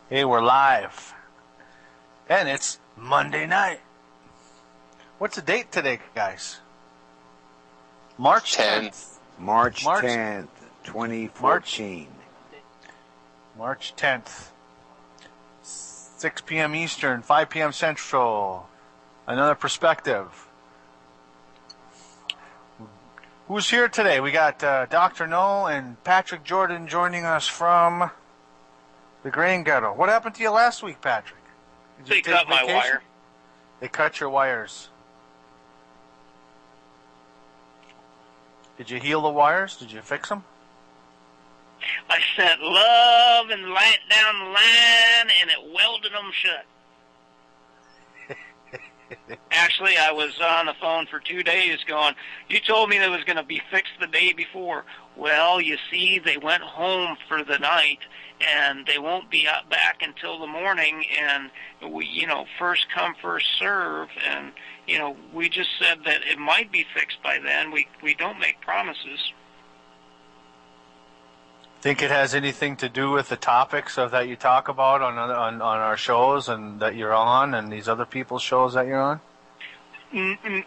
Hey, we're live. And it's Monday night. What's the date today, guys? March 10th. March 10th, 2014. March 10th. 6 p.m. Eastern, 5 p.m. Central. Another perspective. Who's here today? We got Dr. No and Patrick Jordan joining us from the Grain Ghetto. What happened to you last week, Patrick? They cut my wire. They cut your wires. Did you heal the wires? Did you fix them? I sent love and light down the line, and it welded them shut. Actually, I was on the phone for 2 days going, you told me that it was going to be fixed the day before. Well, you see, they went home for the night, and they won't be back until the morning, and we, first come, first serve, and, we just said that it might be fixed by then. We don't make promises. Think it has anything to do with the topics that you talk about on our shows and that you're on and these other people's shows that you're on?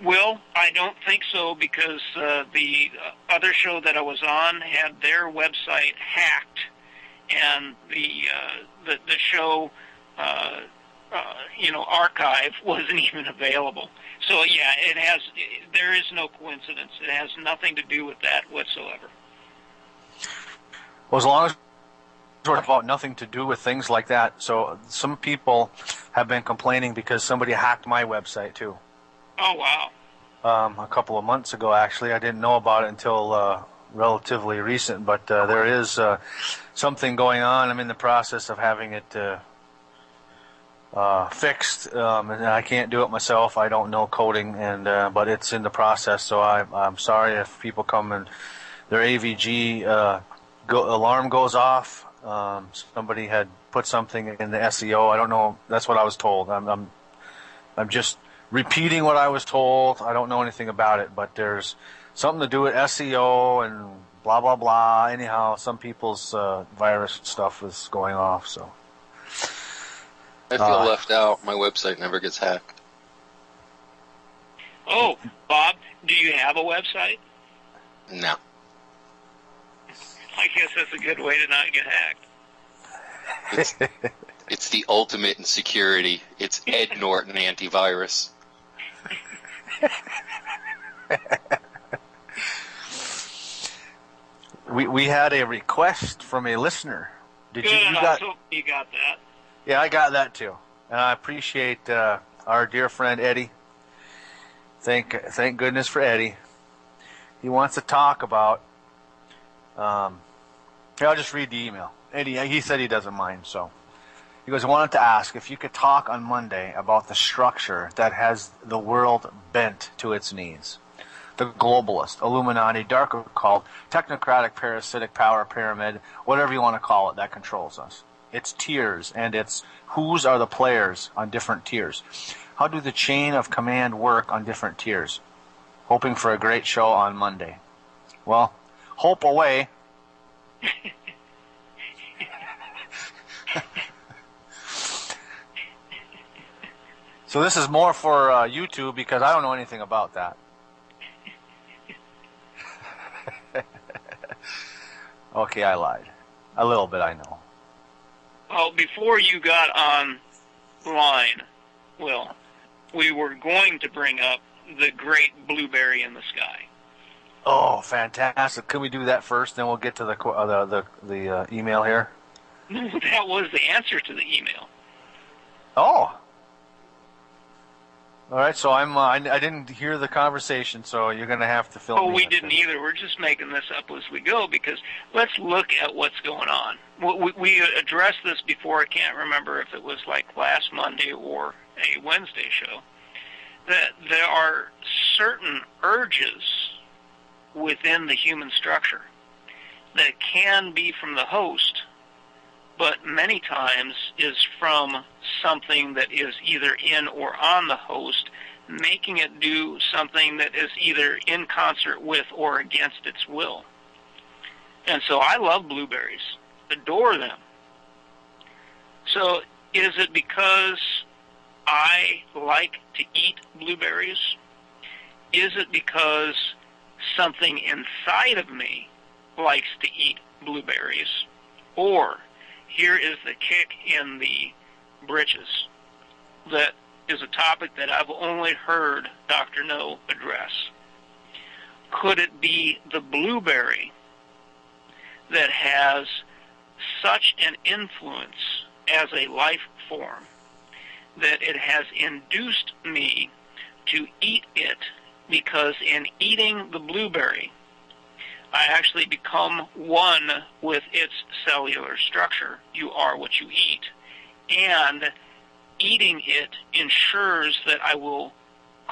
Will, I don't think so, because the other show that I was on had their website hacked, and the show archive wasn't even available. So yeah, there is no coincidence. It has nothing to do with that whatsoever. Well, as long as we're about nothing to do with things like that. So some people have been complaining because somebody hacked my website too. Oh, wow. A couple of months ago, actually. I didn't know about it until relatively recent, but there is something going on. I'm in the process of having it fixed, and I can't do it myself. I don't know coding, but it's in the process, so I'm sorry if people come and their AVG alarm goes off. Somebody had put something in the SEO. I don't know. That's what I was told. I'm just repeating what I was told. I don't know anything about it, but there's something to do with SEO and blah, blah, blah. Anyhow, some people's virus stuff is going off, so. I feel left out. My website never gets hacked. Oh, Bob, do you have a website? No. I guess that's a good way to not get hacked. It's the ultimate in security. It's Ed Norton antivirus. We had a request from a listener. Did you got that? Yeah, I got that too, and I appreciate our dear friend Eddie. Thank goodness for Eddie. He wants to talk about. Here, I'll just read the email. Eddie, he said he doesn't mind, so. He goes, I wanted to ask if you could talk on Monday about the structure that has the world bent to its knees. The globalist, Illuminati, darker called technocratic parasitic power pyramid, whatever you want to call it, that controls us. Its tiers, and its whose are the players on different tiers. How do the chain of command work on different tiers? Hoping for a great show on Monday. Well, hope away. So this is more for YouTube because I don't know anything about that. Okay, I lied. A little bit, I know. Well, before you got online, Will, we were going to bring up the great blueberry in the sky. Oh, fantastic! Can we do that first? Then we'll get to the email here. That was the answer to the email. Oh. All right, so I didn't hear the conversation, so you're going to have to fill me in. Oh, we didn't either. We're just making this up as we go because let's look at what's going on. We addressed this before. I can't remember if it was like last Monday or a Wednesday show. That there are certain urges within the human structure that can be from the host, but many times is from something that is either in or on the host, making it do something that is either in concert with or against its will. And so I love blueberries, adore them. So is it because I like to eat blueberries? Is it because something inside of me likes to eat blueberries? Or, here is the kick in the britches, that is a topic that I've only heard Dr. No address. Could it be the blueberry that has such an influence as a life form that it has induced me to eat it, because in eating the blueberry, I actually become one with its cellular structure. You are what you eat. And eating it ensures that I will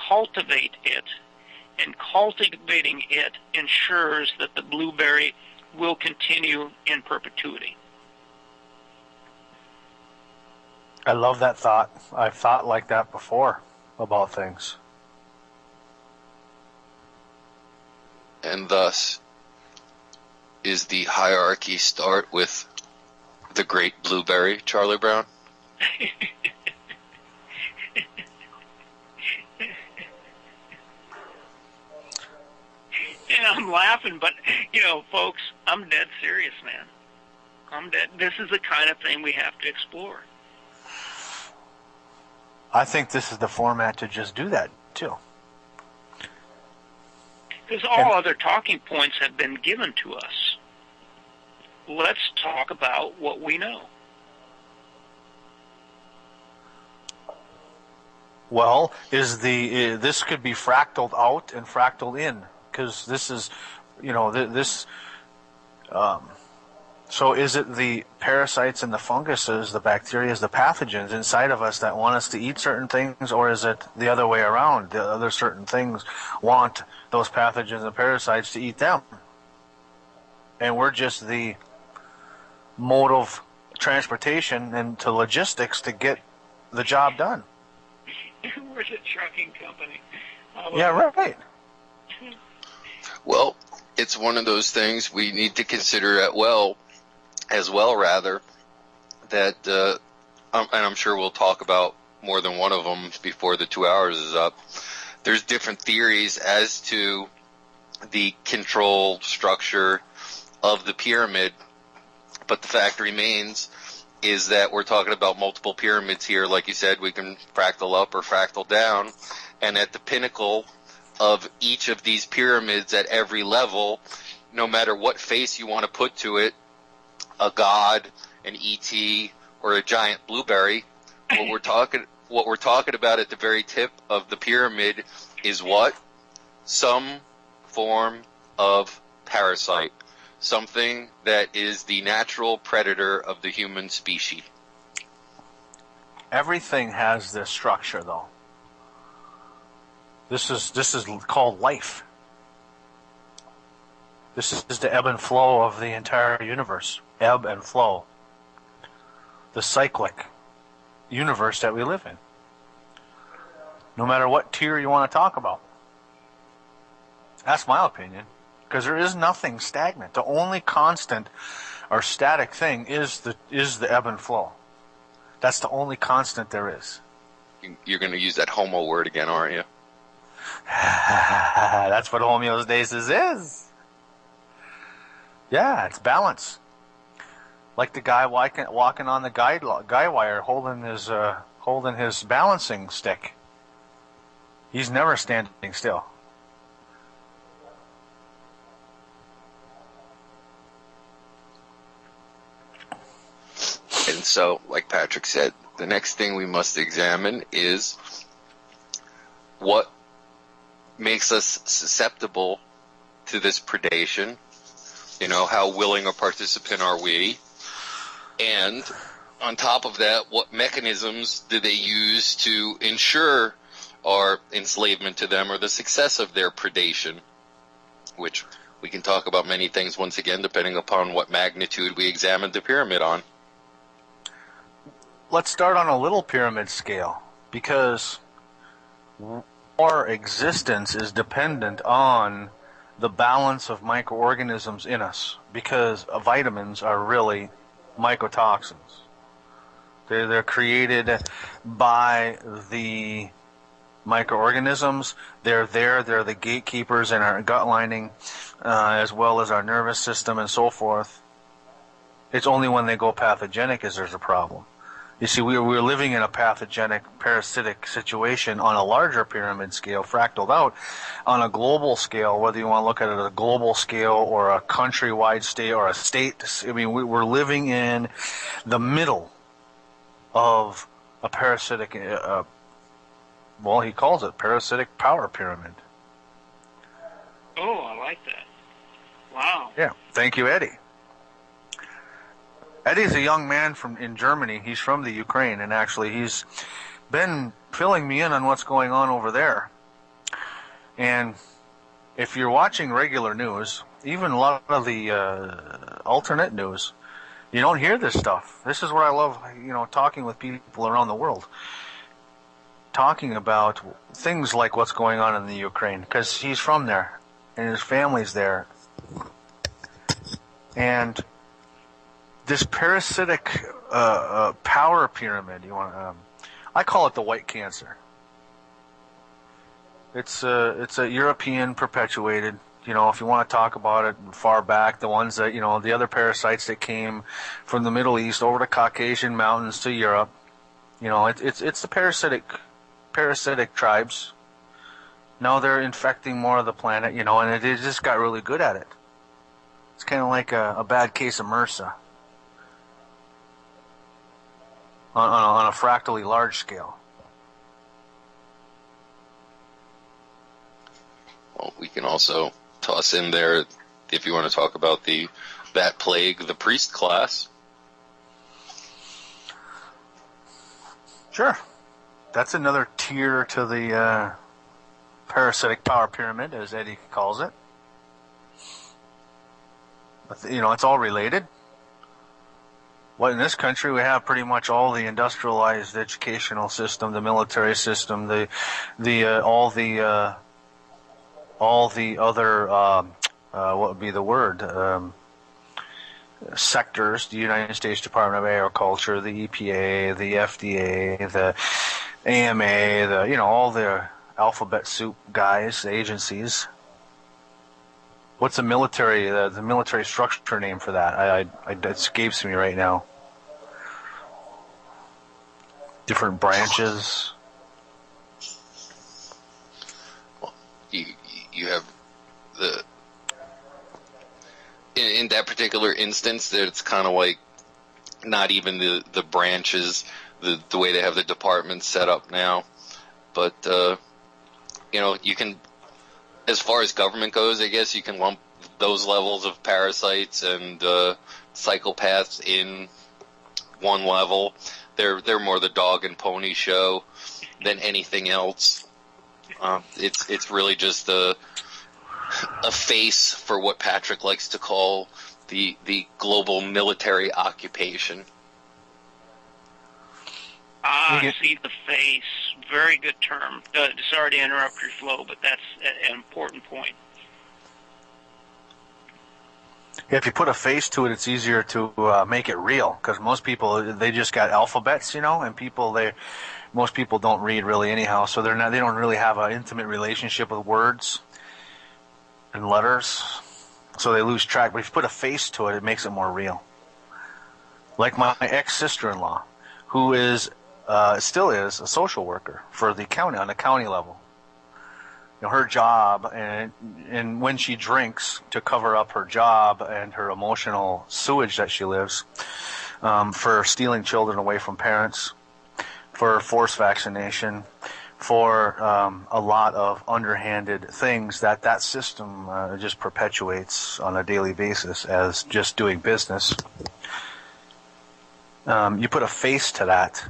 cultivate it, and cultivating it ensures that the blueberry will continue in perpetuity. I love that thought. I've thought like that before about things. And thus, is the hierarchy start with the great blueberry, Charlie Brown? And I'm laughing, but, folks, I'm dead serious, man. I'm dead. This is the kind of thing we have to explore. I think this is the format to just do that, too. Because all other talking points have been given to us. Let's talk about what we know. Well, this could be fractaled out and fractaled in, because this is, so is it the parasites and the funguses, the bacteria, the pathogens inside of us that want us to eat certain things, or is it the other way around? The other certain things want those pathogens and parasites to eat them, and we're just the mode of transportation and to logistics to get the job done. We're the trucking company. Yeah, right. Well, it's one of those things we need to consider that and I'm sure we'll talk about more than one of them before the 2 hours is up. There's different theories as to the control structure of the pyramid, but the fact remains is that we're talking about multiple pyramids here. Like you said, we can fractal up or fractal down, and at the pinnacle of each of these pyramids at every level, no matter what face you want to put to it, a god, an ET, or a giant blueberry, what we're talking about at the very tip of the pyramid is what? Some form of parasite. Something that is the natural predator of the human species. Everything has this structure, though. This is called life. This is the ebb and flow of the entire universe. Ebb and flow. The cyclic universe that we live in. No matter what tier you want to talk about. That's my opinion. Because there is nothing stagnant. The only constant or static thing is the ebb and flow. That's the only constant there is. You're going to use that homo word again, aren't you? That's what homeostasis is. Yeah, it's balance. Like the guy walking on the guy wire, holding his balancing stick. He's never standing still. And so, like Patrick said, the next thing we must examine is what makes us susceptible to this predation. How willing a participant are we? And on top of that, what mechanisms do they use to ensure our enslavement to them or the success of their predation? Which we can talk about many things once again, depending upon what magnitude we examine the pyramid on. Let's start on a little pyramid scale, because our existence is dependent on the balance of microorganisms in us, because vitamins are really mycotoxins. They're created by the microorganisms. They're there. They're the gatekeepers in our gut lining, as well as our nervous system and so forth. It's only when they go pathogenic is there's a problem. You see, we're living in a pathogenic, parasitic situation on a larger pyramid scale, fractaled out. On a global scale, whether you want to look at it at a global scale or a countrywide state or a state, I mean, we're living in the middle of a parasitic, well, he calls it parasitic power pyramid. Oh, I like that. Wow. Yeah, thank you, Eddie. Eddie's a young man in Germany. He's from the Ukraine, and actually he's been filling me in on what's going on over there. And if you're watching regular news, even a lot of the alternate news, you don't hear this stuff. This is what I love, talking with people around the world, talking about things like what's going on in the Ukraine, because he's from there, and his family's there. And this parasitic power pyramid, I call it the white cancer. It's a European perpetuated. If you want to talk about it far back, the ones that the other parasites that came from the Middle East over the Caucasian mountains to Europe. It's the parasitic tribes. Now they're infecting more of the planet. And it just got really good at it. It's kind of like a bad case of MRSA. On a fractally large scale. Well, we can also toss in there, if you want to talk about that plague, the priest class. Sure. That's another tier to the parasitic power pyramid, as Eddie calls it. But, it's all related. Well, in this country, we have pretty much all the industrialized educational system, the military system, all the other what would be the word sectors: the United States Department of Agriculture, the EPA, the FDA, the AMA, all the alphabet soup guys, agencies. What's the military structure name for that? It escapes me right now. Different branches. Well, you have in that particular instance, that it's kind of like not even the branches, the way they have the departments set up now, but you can, as far as government goes, I guess you can lump those levels of parasites and psychopaths in one level. They're more the dog and pony show than anything else. It's really just a face for what Patrick likes to call the global military occupation. I see the face. Very good term. Sorry to interrupt your flow, but that's an important point. Yeah, if you put a face to it, it's easier to make it real, because most people, they just got alphabets, and most people don't read really anyhow, so they don't really have an intimate relationship with words and letters, so they lose track. But if you put a face to it, it makes it more real. Like my ex-sister-in-law, who still is a social worker for the county, on the county level. Her job, and when she drinks to cover up her job and her emotional sewage that she lives, for stealing children away from parents, for forced vaccination, for a lot of underhanded things that system just perpetuates on a daily basis as just doing business. You put a face to that.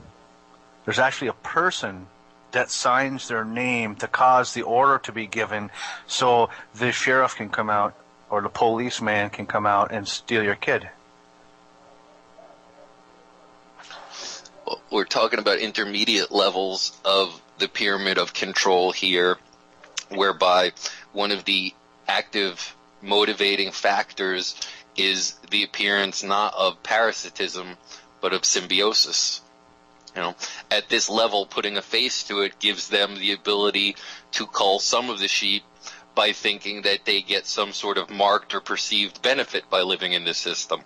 There's actually a person that signs their name to cause the order to be given, so the sheriff can come out or the policeman can come out and steal your kid. We're talking about intermediate levels of the pyramid of control here, whereby one of the active motivating factors is the appearance not of parasitism, but of symbiosis. At this level, putting a face to it gives them the ability to cull some of the sheep by thinking that they get some sort of marked or perceived benefit by living in this system.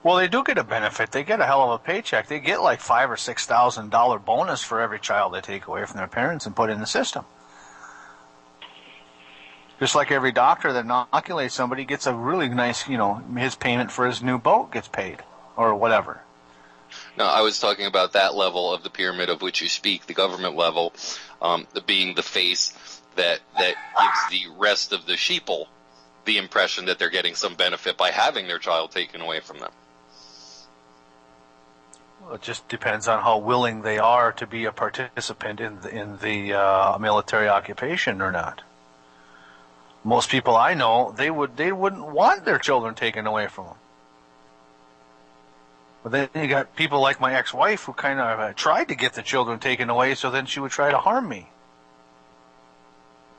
Well, they do get a benefit. They get a hell of a paycheck. They get like $5,000 or $6,000 bonus for every child they take away from their parents and put in the system. Just like every doctor that inoculates somebody gets a really nice, his payment for his new boat gets paid or whatever. No, I was talking about that level of the pyramid of which you speak, the government level, being the face that gives the rest of the sheeple the impression that they're getting some benefit by having their child taken away from them. Well, it just depends on how willing they are to be a participant in the military occupation or not. Most people I know, they wouldn't want their children taken away from them. But then you got people like my ex-wife who kind of tried to get the children taken away, so then she would try to harm me.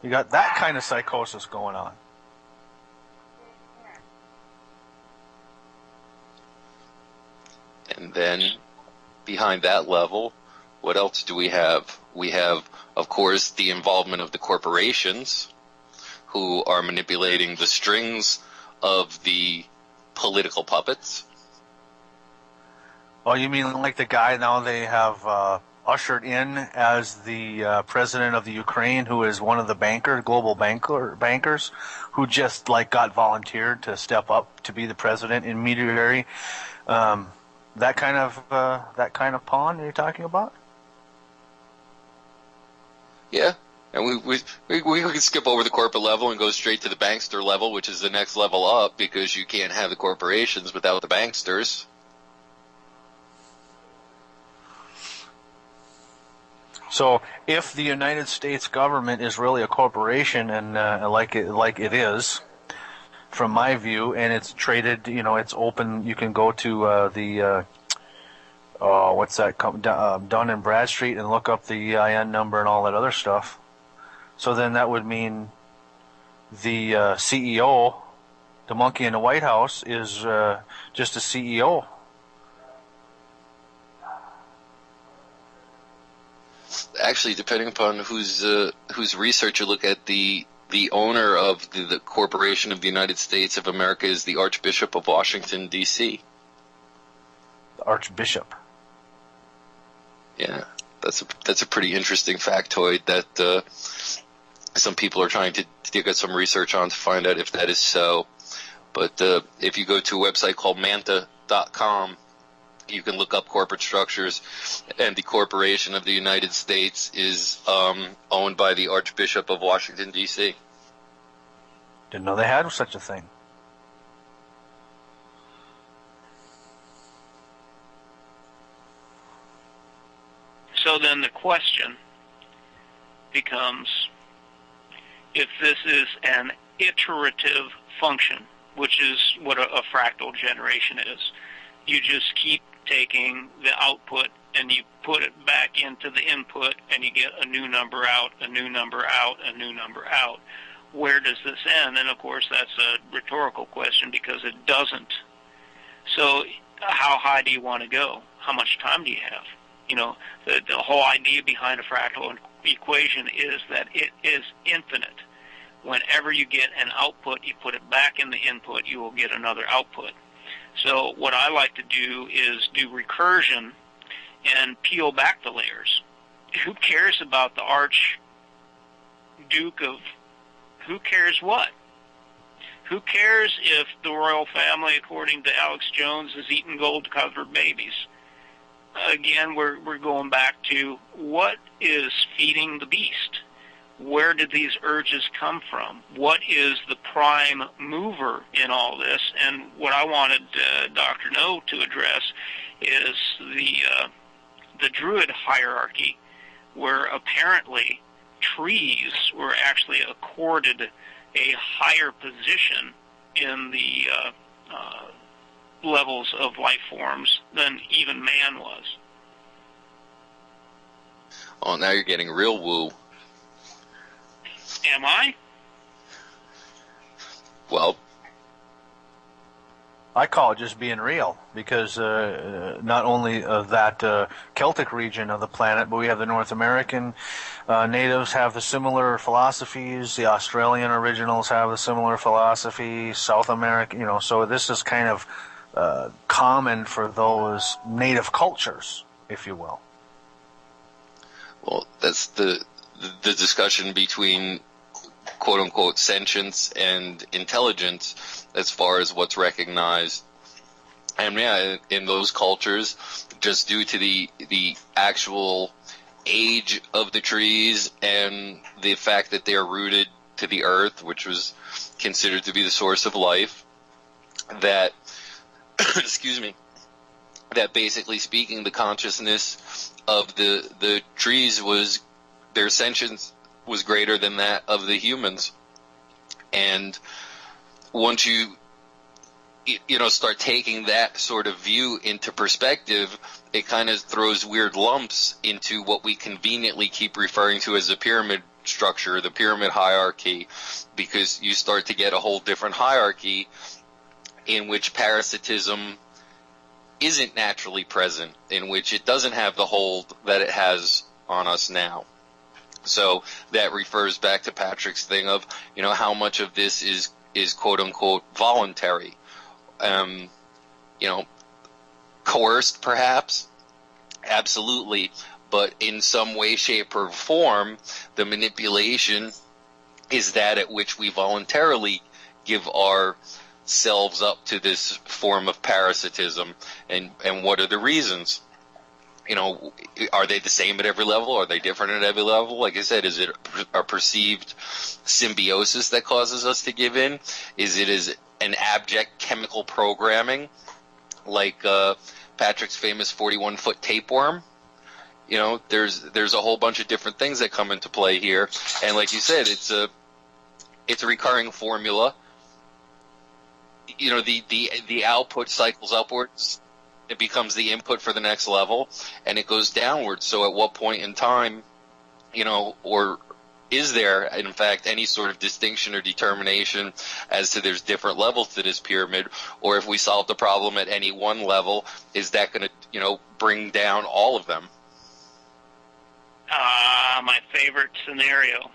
You got that kind of psychosis going on. And then behind that level, what else do we have? We have, of course, the involvement of the corporations who are manipulating the strings of the political puppets. Oh, you mean like the guy now they have ushered in as the president of the Ukraine, who is one of the global bankers, who just like got volunteered to step up to be the president immediately. That kind of pawn you're talking about? Yeah, and we can skip over the corporate level and go straight to the bankster level, which is the next level up, because you can't have the corporations without the banksters. So, if the United States government is really a corporation, and like it is, from my view, and it's traded, it's open. You can go to Dun and Bradstreet and look up the EIN number and all that other stuff. So then that would mean the CEO, the monkey in the White House, is just a CEO. Actually, depending upon whose research you look at, the owner of the Corporation of the United States of America is the Archbishop of Washington, D.C. The Archbishop. Yeah, that's a pretty interesting factoid that some people are trying to get some research on to find out if that is so. But if you go to a website called manta.com, you can look up corporate structures, and the Corporation of the United States is owned by the Archbishop of Washington, D.C. Didn't know they had such a thing. So then the question becomes, if this is an iterative function, which is what a fractal generation is, you just keep taking the output and you put it back into the input and you get a new number out, a new number out, a new number out. Where does this end? And of course that's a rhetorical question because it doesn't. So how high do you want to go? How much time do you have? The whole idea behind a fractal equation is that it is infinite. Whenever you get an output, you put it back in the input, you will get another output. So what I like to do is do recursion and peel back the layers. Who cares about the Archduke of who cares what? Who cares if the royal family, according to Alex Jones, is eating gold-covered babies? Again, we're going back to what is feeding the beast? Where did these urges come from? What is the prime mover in all this? And what I wanted Dr. No to address is the Druid hierarchy, where apparently trees were actually accorded a higher position in the levels of life forms than even man was. Oh, now you're getting real woo. Am I? Well, I call it just being real, because not only of that Celtic region of the planet, but we have the North American natives have the similar philosophies. The Australian originals have the similar philosophy. South America, so this is kind of common for those native cultures, if you will. Well, that's the discussion between quote unquote sentience and intelligence as far as what's recognized. And yeah, in those cultures, just due to the actual age of the trees and the fact that they are rooted to the earth, which was considered to be the source of life, that excuse me, that basically speaking, the consciousness of the trees was, their sentience was greater than that of the humans. And once you start taking that sort of view into perspective, it kind of throws weird lumps into what we conveniently keep referring to as the pyramid structure, the pyramid hierarchy, because you start to get a whole different hierarchy in which parasitism isn't naturally present, in which it doesn't have the hold that it has on us now. So that refers back to Patrick's thing of, how much of this is quote unquote voluntary, coerced perhaps, absolutely, but in some way, shape, or form, the manipulation is that at which we voluntarily give ourselves up to this form of parasitism. And what are the reasons? Are they the same at every level? Are they different at every level? Like I said, is it a perceived symbiosis that causes us to give in? Is it an abject chemical programming, like Patrick's famous 41-foot tapeworm? There's a whole bunch of different things that come into play here. And like you said, it's a recurring formula. The output cycles upwards. It becomes the input for the next level, and it goes downwards. So at what point in time, or is there, in fact, any sort of distinction or determination as to there's different levels to this pyramid, or if we solve the problem at any one level, is that going to, bring down all of them? My favorite scenario,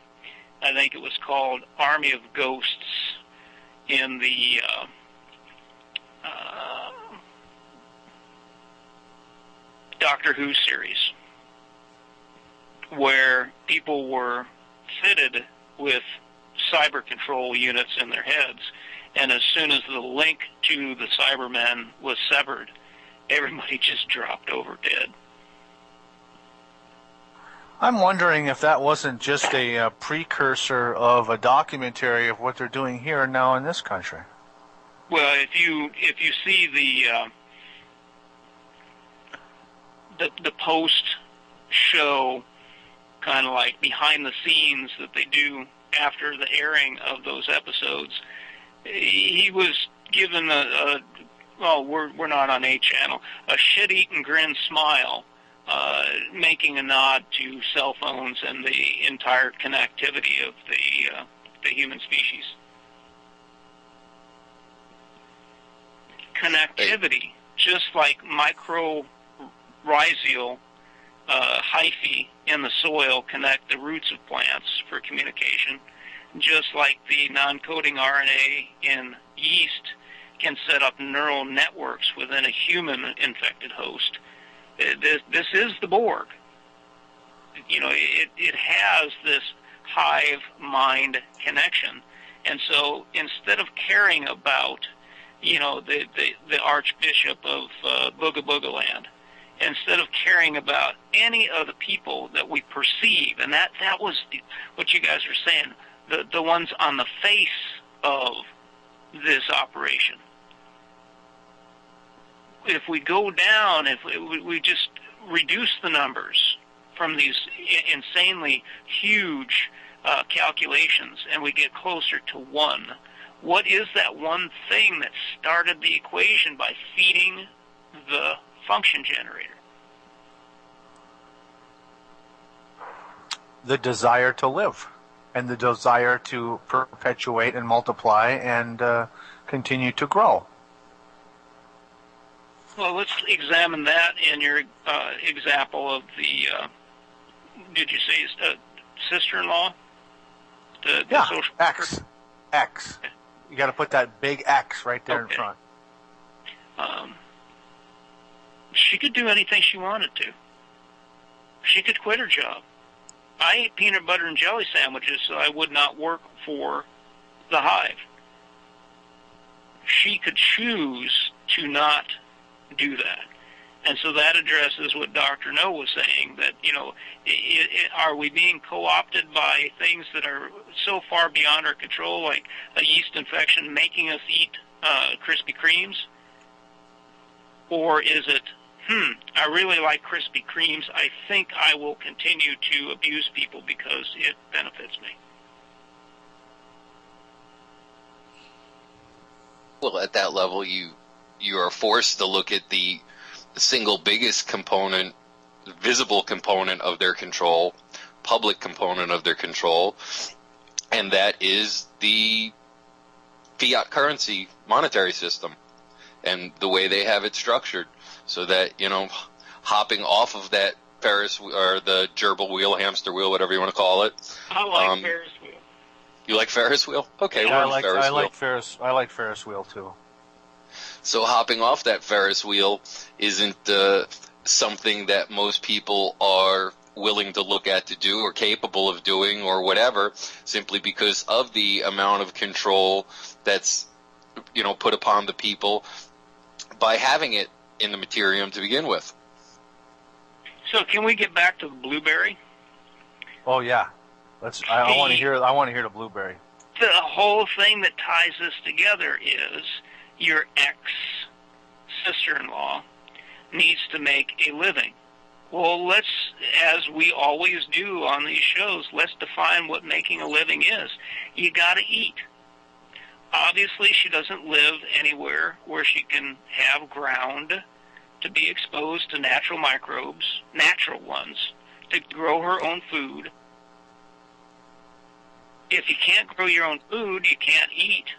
I think it was called Army of Ghosts in the Doctor Who series, where people were fitted with cyber control units in their heads, and as soon as the link to the Cybermen was severed, everybody just dropped over dead. I'm wondering if that wasn't just a precursor of a documentary of what they're doing here now in this country. Well, if you see the post-show kind of like behind the scenes that they do after the airing of those episodes, he was given we're not on A channel, a shit-eaten grin smile, making a nod to cell phones and the entire connectivity of the human species. Connectivity, just like mycorrhizal hyphae in the soil connect the roots of plants for communication, just like the non-coding RNA in yeast can set up neural networks within a human infected host. This is the Borg. It has this hive mind connection, and so instead of caring about the Archbishop of Booga Booga Land, instead of caring about any of the people that we perceive, and that was what you guys were saying, the ones on the face of this operation. If we go down, if we just reduce the numbers from these insanely huge calculations, and we get closer to one, what is that one thing that started the equation by feeding the function generator? The desire to live, and the desire to perpetuate and multiply and continue to grow. Well, let's examine that in your example of the, did you say sister-in-law? The social X. worker? X. Okay. You got to put that big X right there in Okay. front. She could do anything she wanted to. She could quit her job. I ate peanut butter and jelly sandwiches so I would not work for the hive. She could choose to not do that. And so that addresses what Dr. No was saying, that, are we being co-opted by things that are so far beyond our control, like a yeast infection making us eat Krispy Kremes? Or is it, I really like Krispy Kremes. I think I will continue to abuse people because it benefits me. Well, at that level, you are forced to look at the single biggest component, visible component of their control, public component of their control, and that is the fiat currency monetary system and the way they have it structured, so that, hopping off of that Ferris or the gerbil wheel, hamster wheel, whatever you want to call it. I like Ferris wheel. You like Ferris wheel? Okay, Yeah, we're on Ferris wheel. I like Ferris wheel too. So hopping off that Ferris wheel isn't something that most people are willing to look at to do or capable of doing or whatever, simply because of the amount of control that's put upon the people by having it in the materium to begin with. So can we get back to the blueberry? Oh yeah, I want to hear. I want to hear the blueberry. The whole thing that ties this together is your ex-sister-in-law needs to make a living. Well, let's, as we always do on these shows, let's define what making a living is. You got to eat. Obviously, she doesn't live anywhere where she can have ground to be exposed to natural microbes, natural ones, to grow her own food. If you can't grow your own food, you can't eat.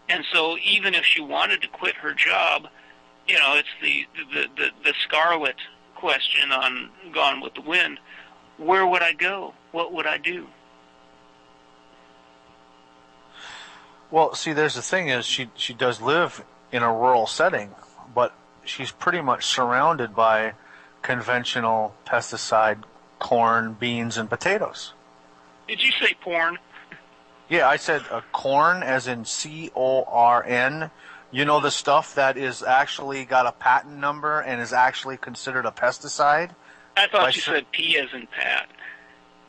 And so even if she wanted to quit her job, it's the scarlet question on Gone with the Wind. Where would I go? What would I do? Well, see, there's the thing is she does live in a rural setting, but she's pretty much surrounded by conventional pesticide, corn, beans, and potatoes. Did you say porn? Yeah, I said corn as in CORN. You know, the stuff that is actually got a patent number and is actually considered a pesticide? I thought you said P as in Pat.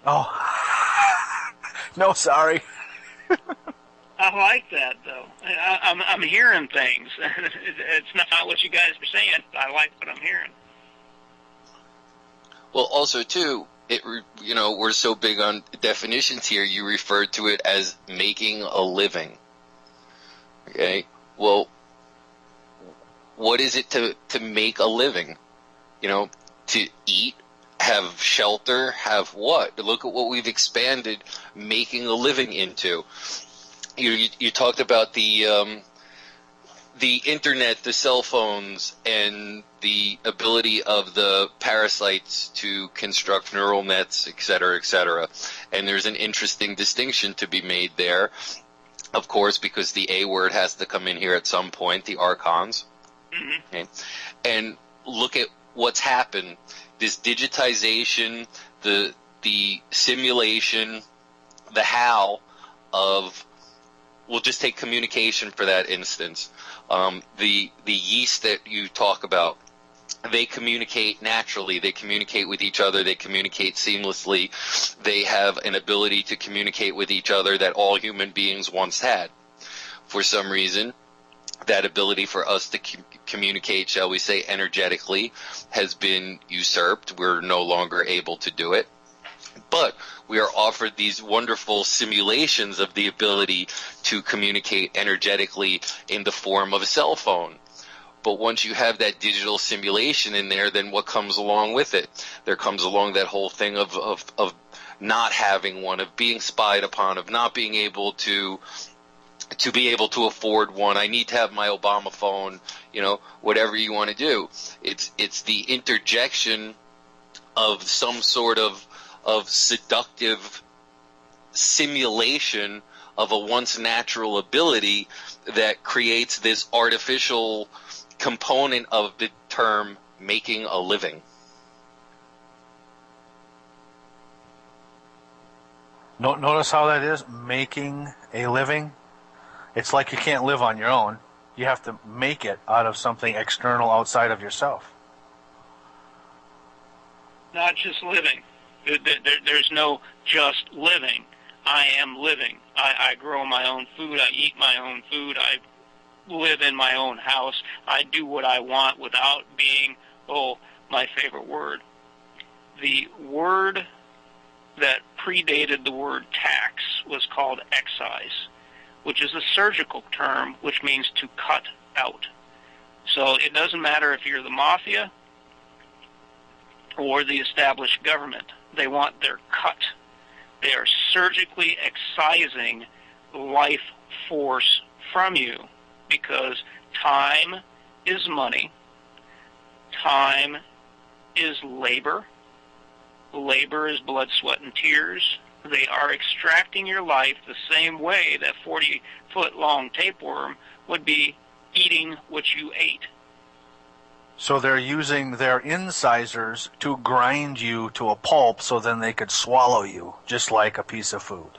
Oh. No, sorry. I like that, though. I'm hearing things. It's not what you guys are saying. I like what I'm hearing. Well, also, too, we're so big on definitions here, you referred to it as making a living. Okay? Well, what is it to make a living? To eat, have shelter, have what? Look at what we've expanded making a living into. You talked about the internet, the cell phones, and the ability of the parasites to construct neural nets, et cetera, et cetera. And there's an interesting distinction to be made there, of course, because the A word has to come in here at some point, the Archons. Mm-hmm. Okay? And look at what's happened. This digitization, the simulation, the how of, we'll just take communication for that instance. The yeast that you talk about, they communicate naturally. They communicate with each other. They communicate seamlessly. They have an ability to communicate with each other that all human beings once had. For some reason, that ability for us to communicate, shall we say, energetically, has been usurped. We're no longer able to do it. But we are offered these wonderful simulations of the ability to communicate energetically in the form of a cell phone. But once you have that digital simulation in there, then what comes along with it? There comes along that whole thing of not having one, of being spied upon, of not being able to to be able to afford one. I need to have my Obama phone, whatever you want to do. It's the interjection of some sort of seductive simulation of a once natural ability that creates this artificial component of the term making a living. Notice how that is, making a living. It's like you can't live on your own. You have to make it out of something external outside of yourself. Not just living. There's no just living. I am living. I grow my own food. I eat my own food. I live in my own house. I do what I want without being, my favorite word. The word that predated the word tax was called excise, which is a surgical term, which means to cut out. So it doesn't matter if you're the mafia or the established government. They want their cut. They are surgically excising life force from you because time is money. Time is labor. Labor is blood, sweat, and tears. They are extracting your life the same way that 40-foot-long tapeworm would be eating what you ate. So they're using their incisors to grind you to a pulp so then they could swallow you, just like a piece of food.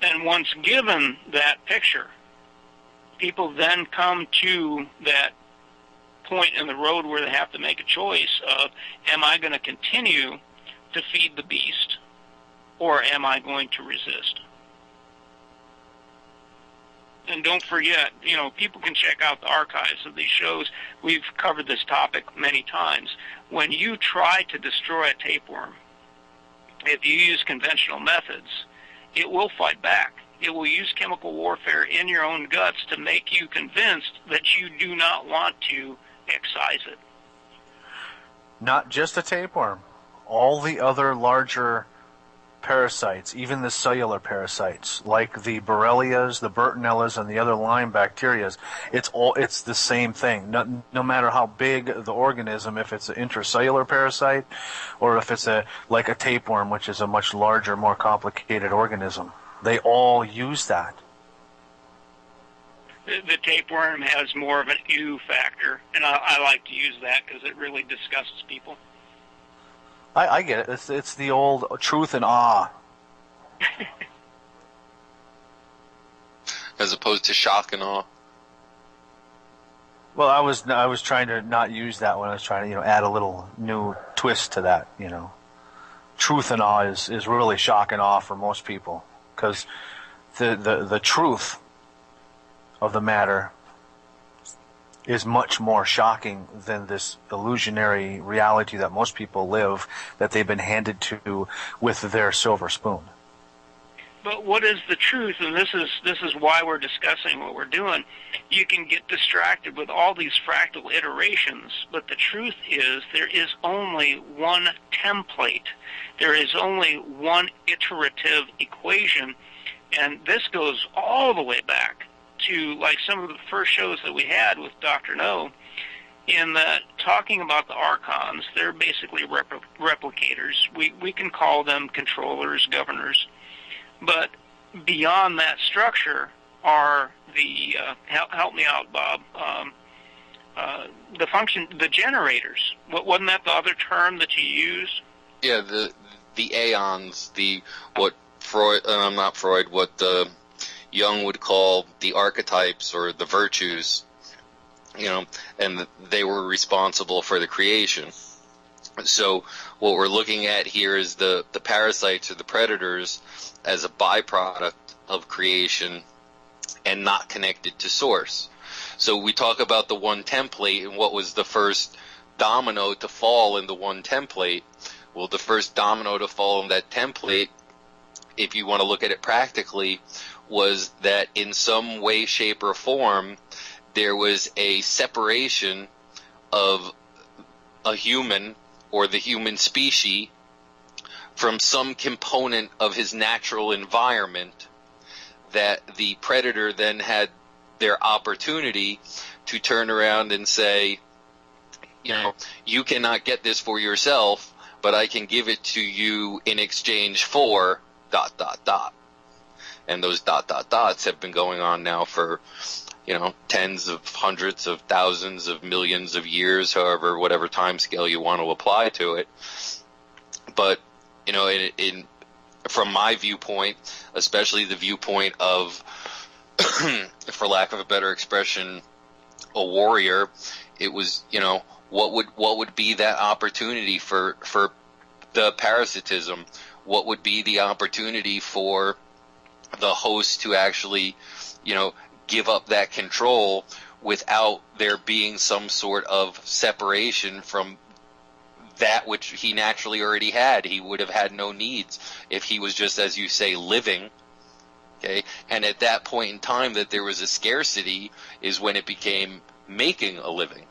And once given that picture, people then come to that point in the road where they have to make a choice of, am I going to continue to feed the beast, or am I going to resist? And don't forget, people can check out the archives of these shows. We've covered this topic many times. When you try to destroy a tapeworm, if you use conventional methods, it will fight back. It will use chemical warfare in your own guts to make you convinced that you do not want to excise it. Not just a tapeworm. All the other larger parasites, even the cellular parasites, like the Borrelias, the Bertonellas, and the other Lyme bacterias, it's the same thing. No matter how big the organism, if it's an intracellular parasite, or if it's like a tapeworm, which is a much larger, more complicated organism, they all use that. The tapeworm has more of an ew factor, and I like to use that because it really disgusts people. I get it. It's the old truth and awe. As opposed to shock and awe. Well, I was trying to not use that when I was trying to add a little new twist to that. Truth and awe is really shock and awe for most people, because the truth of the matter is much more shocking than this illusionary reality that most people live, that they've been handed to with their silver spoon. But what is the truth? And this is why we're discussing what we're doing. You can get distracted with all these fractal iterations, but the truth is there is only one template. There is only one iterative equation, and this goes all the way back to like some of the first shows that we had with Dr. No, in that talking about the Archons. They're basically replicators. We can call them controllers, governors, but beyond that structure are the help me out, Bob. The generators. Wasn't that the other term that you used? Yeah, the aeons, what Jung would call the archetypes or the virtues, and they were responsible for the creation. So what we're looking at here is the parasites or the predators as a byproduct of creation and not connected to source. So we talk about the one template and what was the first domino to fall in the one template. Well, the first domino to fall in that template, if you want to look at it practically, was that in some way, shape, or form, there was a separation of a human or the human species from some component of his natural environment that the predator then had their opportunity to turn around and say, you know, you cannot get this for yourself, but I can give it to you in exchange for ... And those ... have been going on now for, you know, tens of hundreds of thousands of millions of years, however, whatever time scale you want to apply to it. But, you know, from my viewpoint, especially the viewpoint of, for lack of a better expression, a warrior, it was, you know, what would be that opportunity for the parasitism? What would be the opportunity for the host to actually, you know, give up that control without there being some sort of separation from that which he naturally already had? He would have had no needs if he was just, as you say, living. Okay, and at that point in time that there was a scarcity is when it became making a living.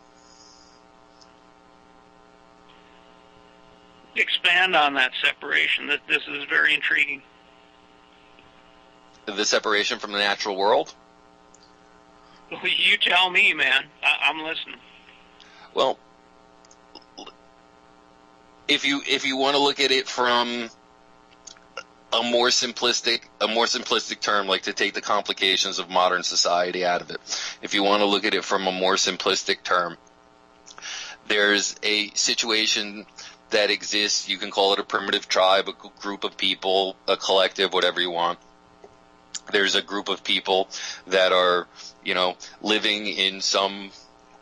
Expand on that separation. This is very intriguing. The separation from the natural world? You tell me, man. I'm listening. Well, if you want to look at it from a more simplistic term, like to take the complications of modern society out of it. If you want to look at it from a more simplistic term, there's a situation that exists. You can call it a primitive tribe, a group of people, a collective, whatever you want. There's a group of people that are, you know, living in some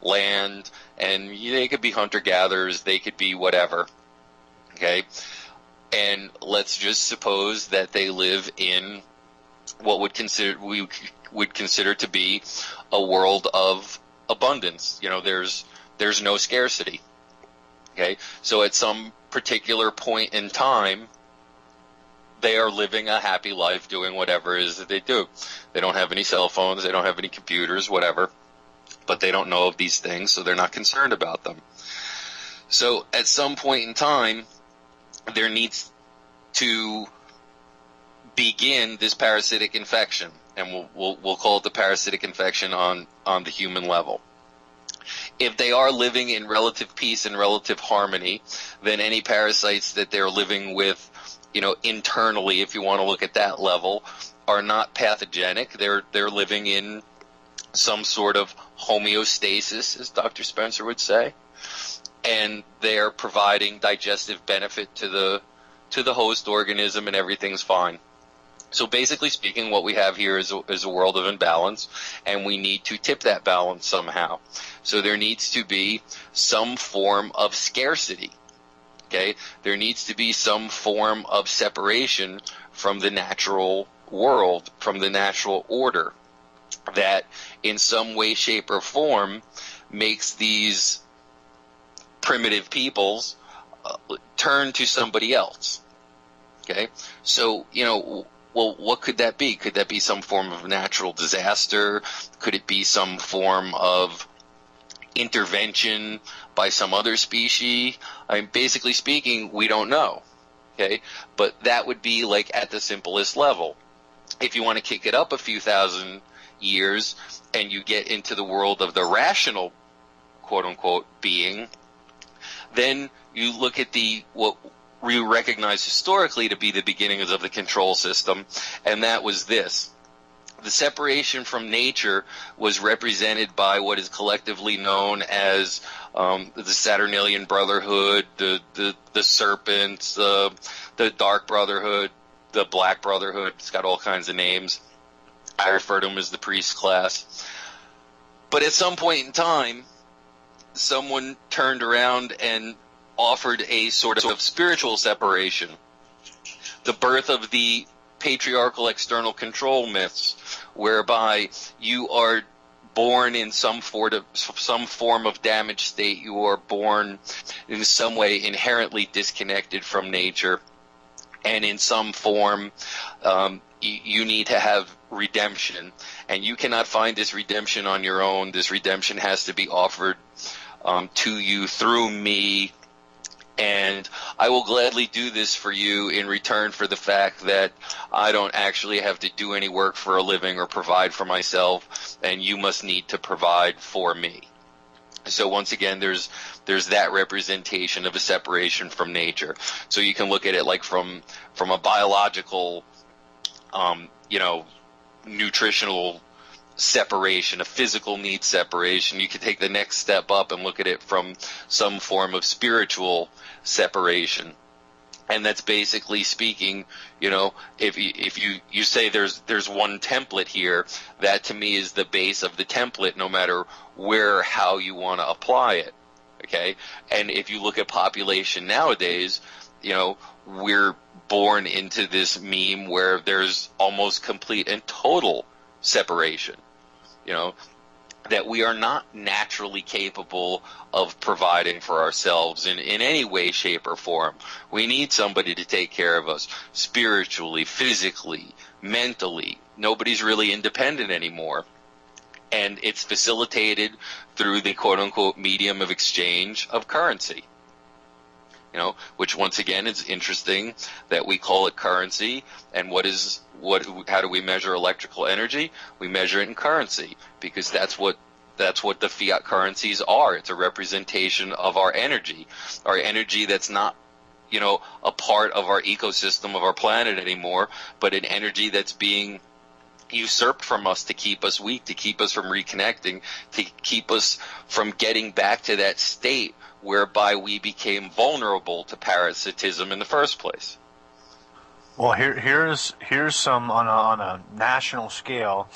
land, and they could be hunter-gatherers, they could be whatever, okay? And let's just suppose that they live in what we would consider to be a world of abundance. You know, there's no scarcity. Okay, so at some particular point in time, they are living a happy life, doing whatever it is that they do. They don't have any cell phones, they don't have any computers, whatever, but they don't know of these things, so they're not concerned about them. So at some point in time, there needs to begin this parasitic infection, and we'll call it the parasitic infection on the human level. If they are living in relative peace and relative harmony, then any parasites that they're living with, you know, internally, if you want to look at that level, are not pathogenic. They're living in some sort of homeostasis, as Dr. Spencer would say, and they are providing digestive benefit to the host organism, and everything's fine. So basically speaking, what we have here is a world of imbalance, and we need to tip that balance somehow. So there needs to be some form of scarcity. Okay? There needs to be some form of separation from the natural world, from the natural order, that in some way, shape, or form makes these primitive peoples turn to somebody else. Okay? So, you know, well, what could that be? Could that be some form of natural disaster? Could it be some form of intervention by some other species? I mean, basically speaking, we don't know. Okay? But that would be like at the simplest level. If you want to kick it up a few thousand years and you get into the world of the rational, quote-unquote, being, then you look at what we recognize historically to be the beginnings of the control system, and that was this. The separation from nature was represented by what is collectively known as the Saturnalian Brotherhood, the Serpents, the Dark Brotherhood, the Black Brotherhood. It's got all kinds of names. I refer to them as the priest class. But at some point in time, someone turned around and offered a sort of spiritual separation. The birth of the patriarchal external control myths, whereby you are born in some form of damaged state. You are born in some way inherently disconnected from nature, and in some form you need to have redemption, and you cannot find this redemption on your own. This redemption has to be offered to you through me, And I will gladly do this for you in return for the fact that I don't actually have to do any work for a living or provide for myself, and you must need to provide for me. So once again, there's that representation of a separation from nature. So you can look at it like from a biological, nutritional separation, a physical need separation. You can take the next step up and look at it from some form of spiritual separation. And that's basically speaking, if you say there's one template here, that to me is the base of the template, no matter where or how you want to apply it. Okay? And if you look at population nowadays, we're born into this meme where there's almost complete and total separation. That we are not naturally capable of providing for ourselves in any way, shape, or form. We need somebody to take care of us spiritually, physically, mentally. Nobody's really independent anymore. And it's facilitated through the quote-unquote medium of exchange of currency. Which once again is interesting that we call it currency. And how do we measure electrical energy? We measure it in currency, because that's what the fiat currencies are. It's a representation of our energy that's not, a part of our ecosystem of our planet anymore, but an energy that's being usurped from us to keep us weak, to keep us from reconnecting, to keep us from getting back to that state whereby we became vulnerable to parasitism in the first place. Well, here's some on a national scale,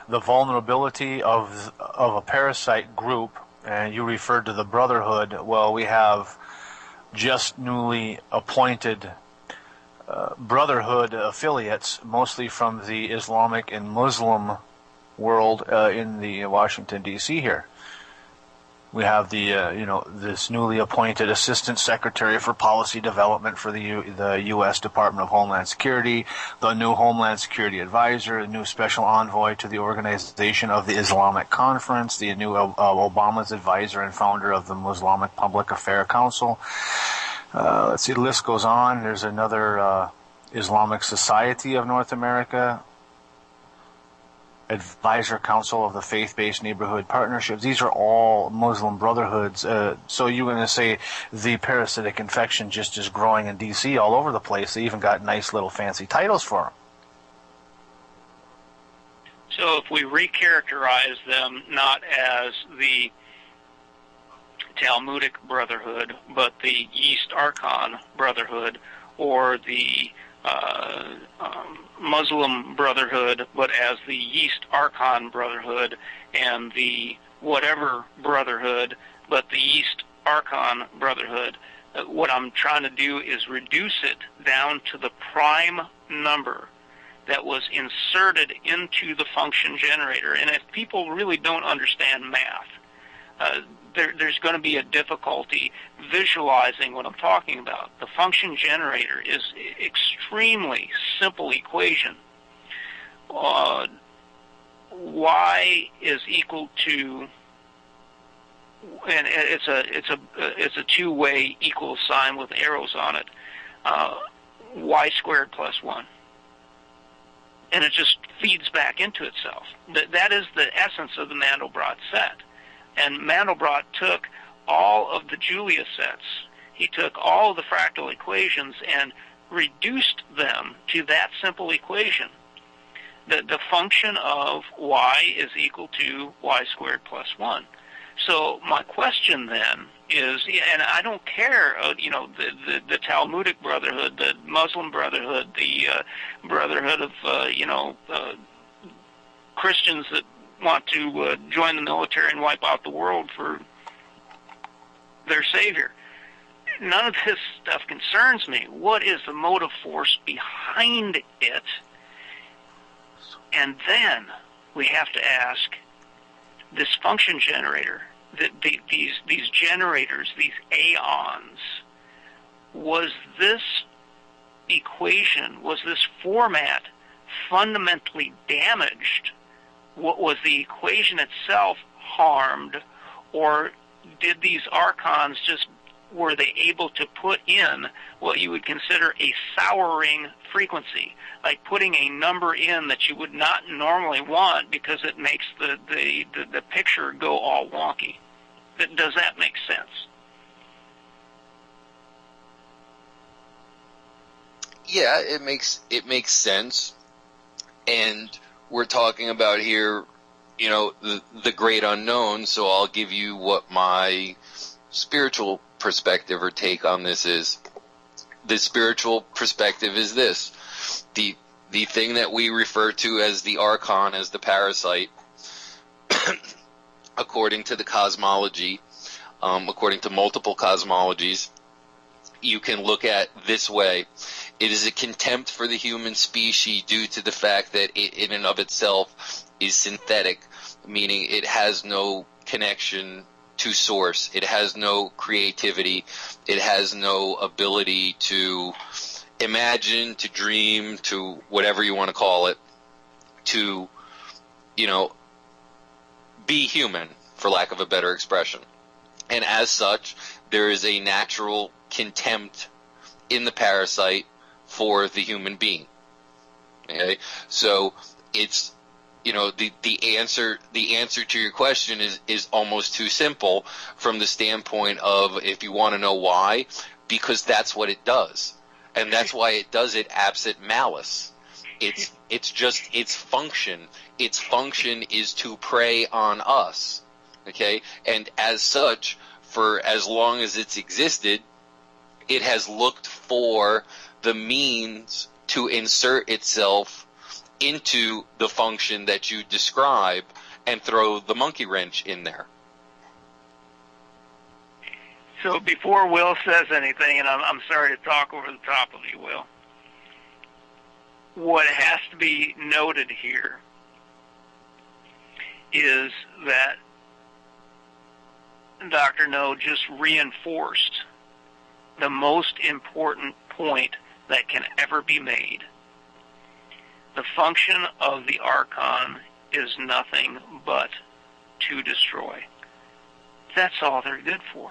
the vulnerability of a parasite group, and you referred to the Brotherhood. Well, we have just newly appointed Brotherhood affiliates, mostly from the Islamic and Muslim world in the Washington D.C. here. We have this newly appointed Assistant Secretary for Policy Development for the U.S. Department of Homeland Security, the new Homeland Security Advisor, the new Special Envoy to the Organization of the Islamic Conference, the new Obama's advisor and founder of the Islamic Public Affairs Council. Let's see, the list goes on. There's another Islamic Society of North America, Advisor Council of the Faith-Based Neighborhood Partnerships. These are all Muslim brotherhoods. So you're going to say the parasitic infection just is growing in D.C. all over the place. They even got nice little fancy titles for them. So if we recharacterize them not as the Talmudic Brotherhood, but the East Archon Brotherhood, or the Muslim Brotherhood, but as the East Archon Brotherhood, and the whatever Brotherhood, but the East Archon Brotherhood, what I'm trying to do is reduce it down to the prime number that was inserted into the function generator. And if people really don't understand math, there's going to be a difficulty visualizing what I'm talking about. The function generator is extremely simple equation. Y is equal to, and it's a two-way equal sign with arrows on it. Y squared plus 1. And it just feeds back into itself. That is the essence of the Mandelbrot set. And Mandelbrot took all of the Julia sets. He took all of the fractal equations and reduced them to that simple equation. The function of y is equal to y squared plus 1. So my question then is, and I don't care, the Talmudic Brotherhood, the Muslim Brotherhood, the Brotherhood of, Christians that want to join the military and wipe out the world for their savior. None of this stuff concerns me. What is the motive force behind it? And then we have to ask, this function generator, these generators, these aeons, was this equation, was this format fundamentally damaged? What was the equation itself harmed, or did these archons just were they able to put in what you would consider a souring frequency, like putting a number in that you would not normally want because it makes the picture go all wonky. Does that make sense? Yeah, it makes sense. And we're talking about here, the great unknown, so I'll give you what my spiritual perspective or take on this is. The spiritual perspective is this. The thing that we refer to as the Archon, as the parasite, according to the cosmology, according to multiple cosmologies, you can look at this way. It is a contempt for the human species due to the fact that it in and of itself is synthetic, meaning it has no connection to source. It has no creativity. It has no ability to imagine, to dream, to whatever you want to call it, to, be human, for lack of a better expression. And as such, there is a natural contempt in the parasite for the human being. Okay? So it's, the answer to your question is almost too simple from the standpoint of, if you want to know why, because that's what it does. And that's why it does it absent malice. It's just its function. Its function is to prey on us. Okay? And as such, for as long as it's existed, it has looked for the means to insert itself into the function that you describe and throw the monkey wrench in there. So before Will says anything, and I'm sorry to talk over the top of you, Will, what has to be noted here is that Dr. No just reinforced the most important point that can ever be made. The function of the Archon is nothing but to destroy. That's all they're good for.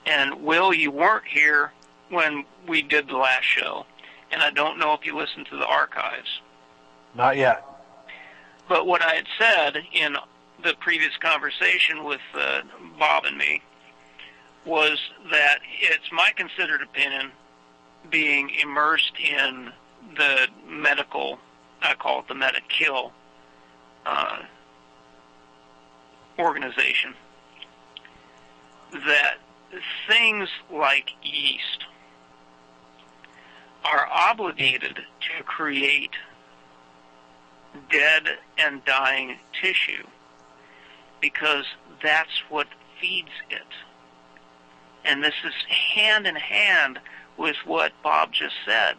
And Will, you weren't here when we did the last show, and I don't know if you listened to the archives. Not yet. But what I had said in the previous conversation with Bob and me was that it's my considered opinion, being immersed in the medical, I call it the meta-kill organization, that things like yeast are obligated to create dead and dying tissue because that's what feeds it. And this is hand in hand with what Bob just said.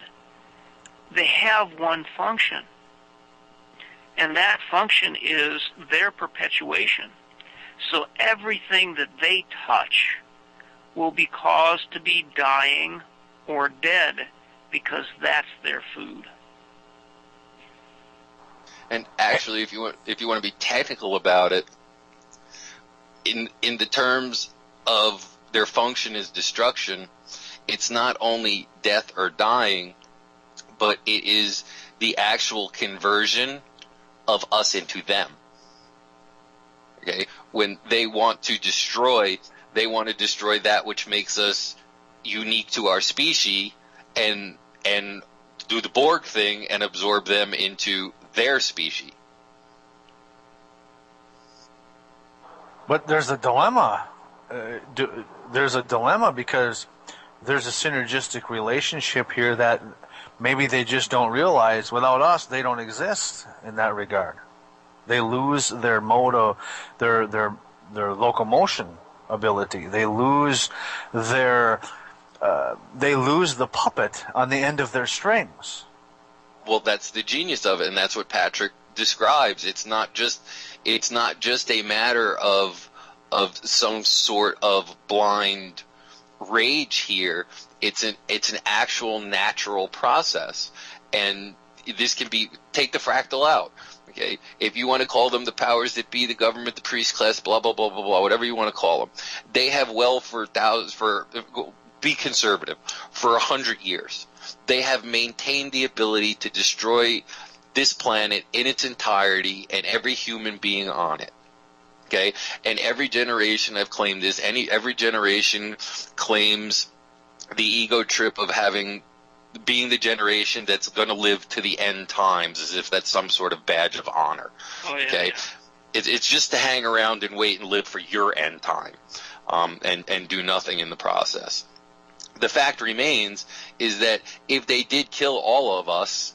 They have one function, and that function is their perpetuation. So everything that they touch will be caused to be dying or dead because that's their food. And actually, if you want to be technical about it, in the terms of their function is destruction, it's not only death or dying, but it is the actual conversion of us into them. Okay? When they want to destroy, they want to destroy that which makes us unique to our species and do the Borg thing and absorb them into their species. But there's a dilemma. There's a dilemma because there's a synergistic relationship here that maybe they just don't realize. Without us, they don't exist in that regard. They lose their mode of their locomotion ability. They lose the puppet on the end of their strings. Well, that's the genius of it, and that's what Patrick describes. It's not just a matter of some sort of blind rage here. It's an actual natural process, and this can be, take the fractal out. Okay, if you want to call them the powers that be, the government, the priest class, blah blah blah blah blah, whatever you want to call them, they have for thousands, be conservative, for 100 years. They have maintained the ability to destroy this planet in its entirety and every human being on it. Okay, and every generation I've claimed this. Every generation claims the ego trip of being the generation that's going to live to the end times, as if that's some sort of badge of honor. Oh, yeah, okay, yeah. It's just to hang around and wait and live for your end time, and do nothing in the process. The fact remains is that if they did kill all of us,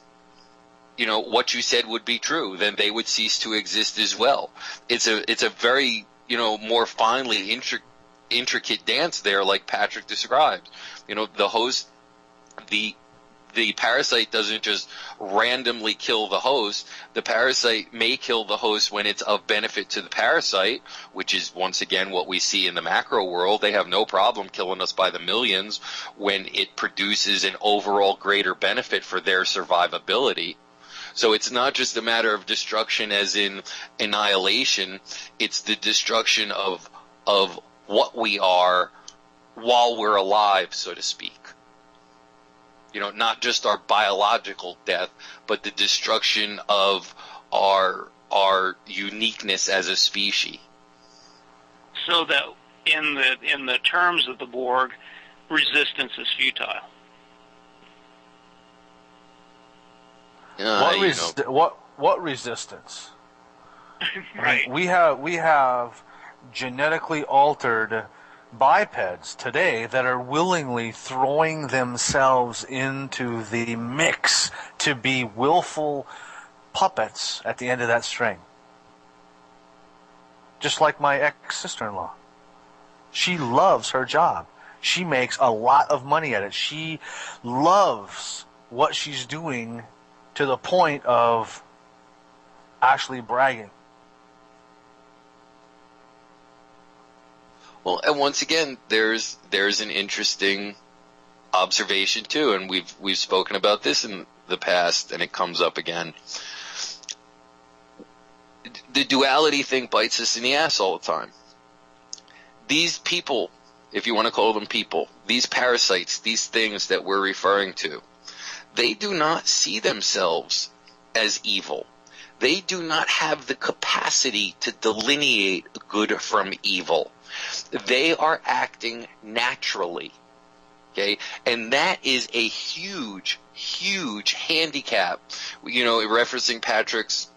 what you said would be true. Then they would cease to exist as well. It's a very more finely intricate dance there, like Patrick describes. The host, the parasite doesn't just randomly kill the host. The parasite may kill the host when it's of benefit to the parasite, which is once again what we see in the macro world. They have no problem killing us by the millions when it produces an overall greater benefit for their survivability. So it's not just a matter of destruction as in annihilation. It's the destruction of what we are while we're alive, so to speak. Not just our biological death, but the destruction of our uniqueness as a species. So that in the terms of the Borg, resistance is futile. What resistance? Right. We have genetically altered bipeds today that are willingly throwing themselves into the mix to be willful puppets at the end of that string. Just like my ex-sister-in-law. She loves her job. She makes a lot of money at it. She loves what she's doing to the point of actually bragging. Well, and once again, there's an interesting observation too, and we've spoken about this in the past, and it comes up again. The duality thing bites us in the ass all the time. These people, if you want to call them people, these parasites, these things that we're referring to, they do not see themselves as evil. They do not have the capacity to delineate good from evil. They are acting naturally, okay? And that is a huge, huge handicap. Referencing Patrick's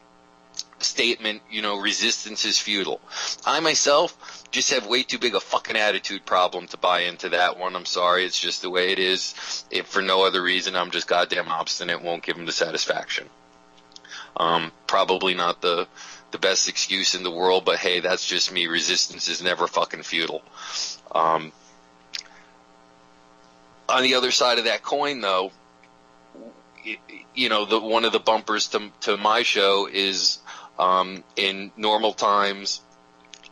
statement, resistance is futile. I myself just have way too big a fucking attitude problem to buy into that one. I'm sorry, it's just the way it is. If for no other reason, I'm just goddamn obstinate, won't give them the satisfaction. Probably not the best excuse in the world, but hey, that's just me. Resistance is never fucking futile. On the other side of that coin, though, one of the bumpers to my show is in normal times,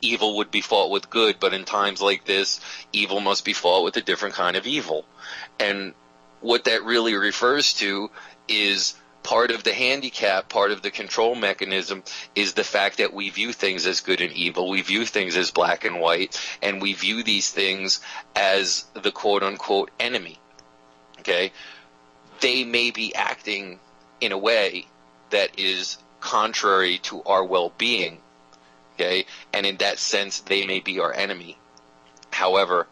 evil would be fought with good, but in times like this, evil must be fought with a different kind of evil. And what that really refers to is part of the handicap, part of the control mechanism is the fact that we view things as good and evil. We view things as black and white, and we view these things as the quote-unquote enemy. Okay? They may be acting in a way that is contrary to our well-being. Okay? And in that sense, they may be our enemy. However,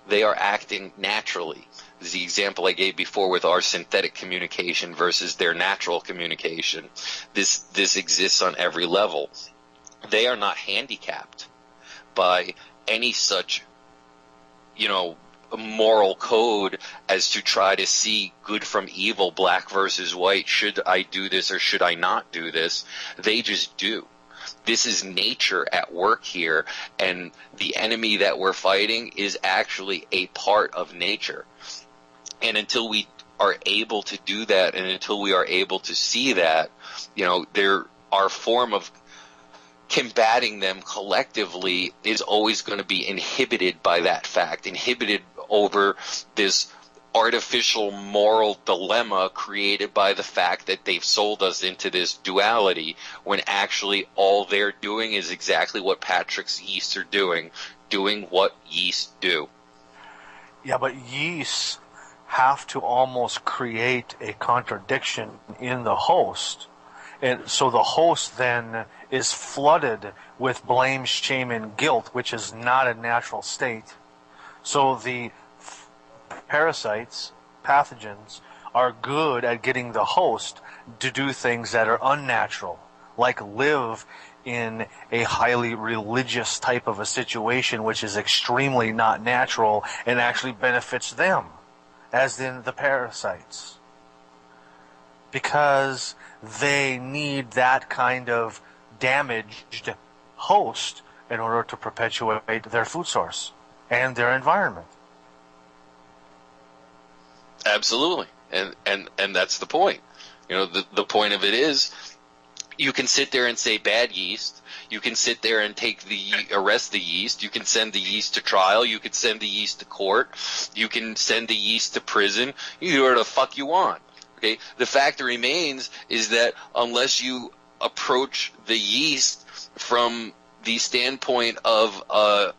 they are acting naturally. The example I gave before with our synthetic communication versus their natural communication. This exists on every level. They are not handicapped by any such, moral code as to try to see good from evil, black versus white. Should I do this or should I not do this? They just do. This is nature at work here, and the enemy that we're fighting is actually a part of nature. And until we are able to do that, and until we are able to see that, our form of combating them collectively is always going to be inhibited by that fact, inhibited over this artificial moral dilemma created by the fact that they've sold us into this duality, when actually all they're doing is exactly what Patrick's yeasts are doing what yeasts do. Yeah, but yeasts have to almost create a contradiction in the host. And so the host then is flooded with blame, shame, and guilt, which is not a natural state. So the parasites, pathogens, are good at getting the host to do things that are unnatural, like live in a highly religious type of a situation, which is extremely not natural and actually benefits them, as in the parasites, because they need that kind of damaged host in order to perpetuate their food source and their environment. Absolutely. And that's the point. You know, the point of it is, you can sit there and say bad yeast. You can sit there and arrest the yeast. You can send the yeast to trial. You can send the yeast to court. You can send the yeast to prison. You do whatever the fuck you want. Okay? The fact remains is that unless you approach the yeast from the standpoint of a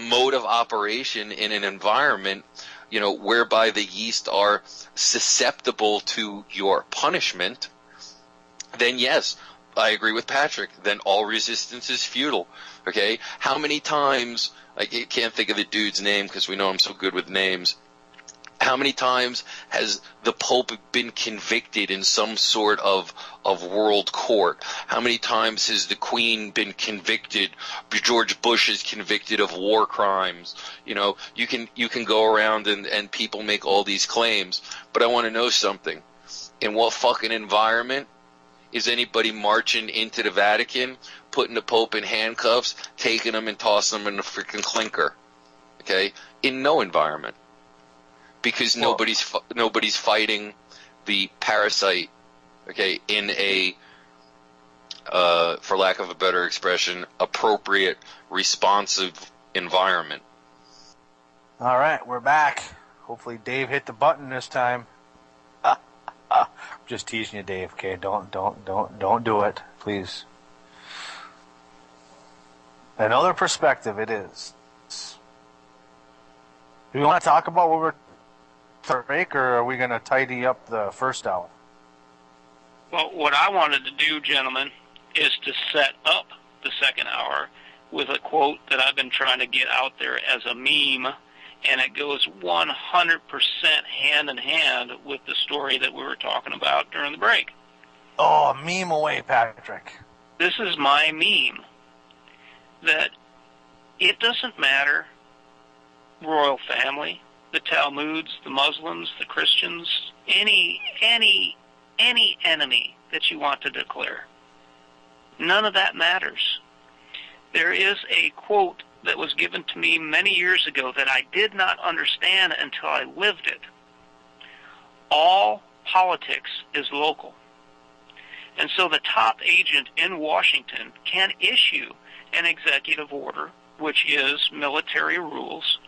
mode of operation in an environment, you know, whereby the yeast are susceptible to your punishment, then yes, I agree with Patrick. Then all resistance is futile. Okay? How many times, I can't think of the dude's name because we know I'm so good with names. How many times has the Pope been convicted in some sort of world court? How many times has the Queen been convicted? George Bush is convicted of war crimes. You know, you can go around and people make all these claims. But I want to know something. In what fucking environment is anybody marching into the Vatican, putting the Pope in handcuffs, taking him and tossing him in a freaking clinker? Okay? In no environment. Because nobody's fighting the parasite, okay, in a, for lack of a better expression, appropriate, responsive environment. All right, we're back. Hopefully Dave hit the button this time. Just teasing you, Dave. Okay, don't do it, please. Another perspective it is. Do we want to talk about what we're break, or are we going to tidy up the first hour? Well, what I wanted to do, gentlemen, is to set up the second hour with a quote that I've been trying to get out there as a meme, and it goes 100% hand in hand with the story that we were talking about during the break. Oh, meme away, Patrick. This is my meme, that it doesn't matter, royal family, the Talmuds, the Muslims, the Christians, any enemy that you want to declare. None of that matters. There is a quote that was given to me many years ago that I did not understand until I lived it. All politics is local. And so the top agent in Washington can issue an executive order, which is military rules,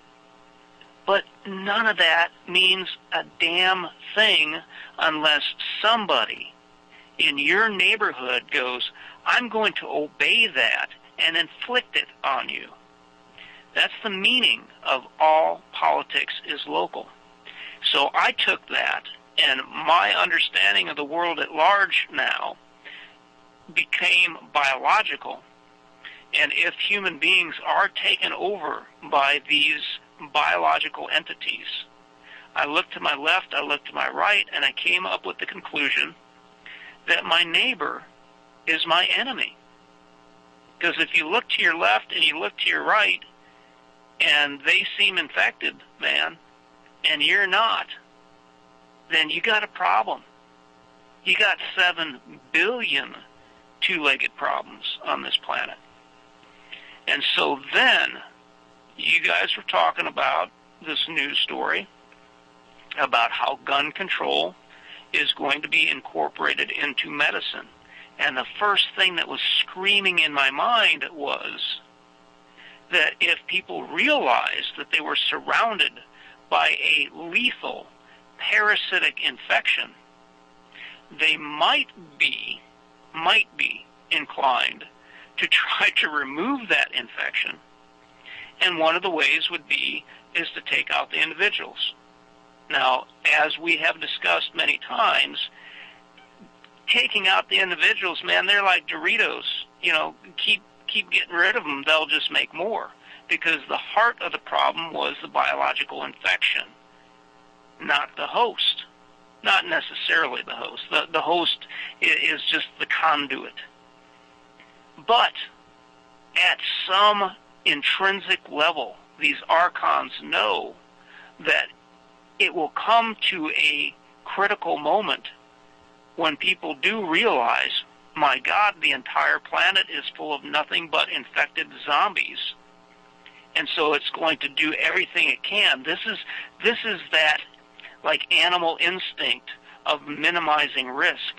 but none of that means a damn thing unless somebody in your neighborhood goes, I'm going to obey that and inflict it on you. That's the meaning of all politics is local. So I took that, and my understanding of the world at large now became biological. And if human beings are taken over by these biological entities, I looked to my left, I looked to my right, and I came up with the conclusion that my neighbor is my enemy. Because if you look to your left and you look to your right, and they seem infected, man, and you're not, then you got a problem. You got 7 billion two-legged problems on this planet. And so then, you guys were talking about this news story about how gun control is going to be incorporated into medicine. And the first thing that was screaming in my mind was that if people realized that they were surrounded by a lethal parasitic infection, they might be inclined to try to remove that infection. And one of the ways is to take out the individuals. Now, as we have discussed many times, taking out the individuals, man, they're like Doritos. Keep getting rid of them, they'll just make more. Because the heart of the problem was the biological infection, not the host. Not necessarily the host. The host is just the conduit. But at some intrinsic level, these archons know that it will come to a critical moment when people do realize, my God, the entire planet is full of nothing but infected zombies. And so it's going to do everything it can. This is that like animal instinct of minimizing risk.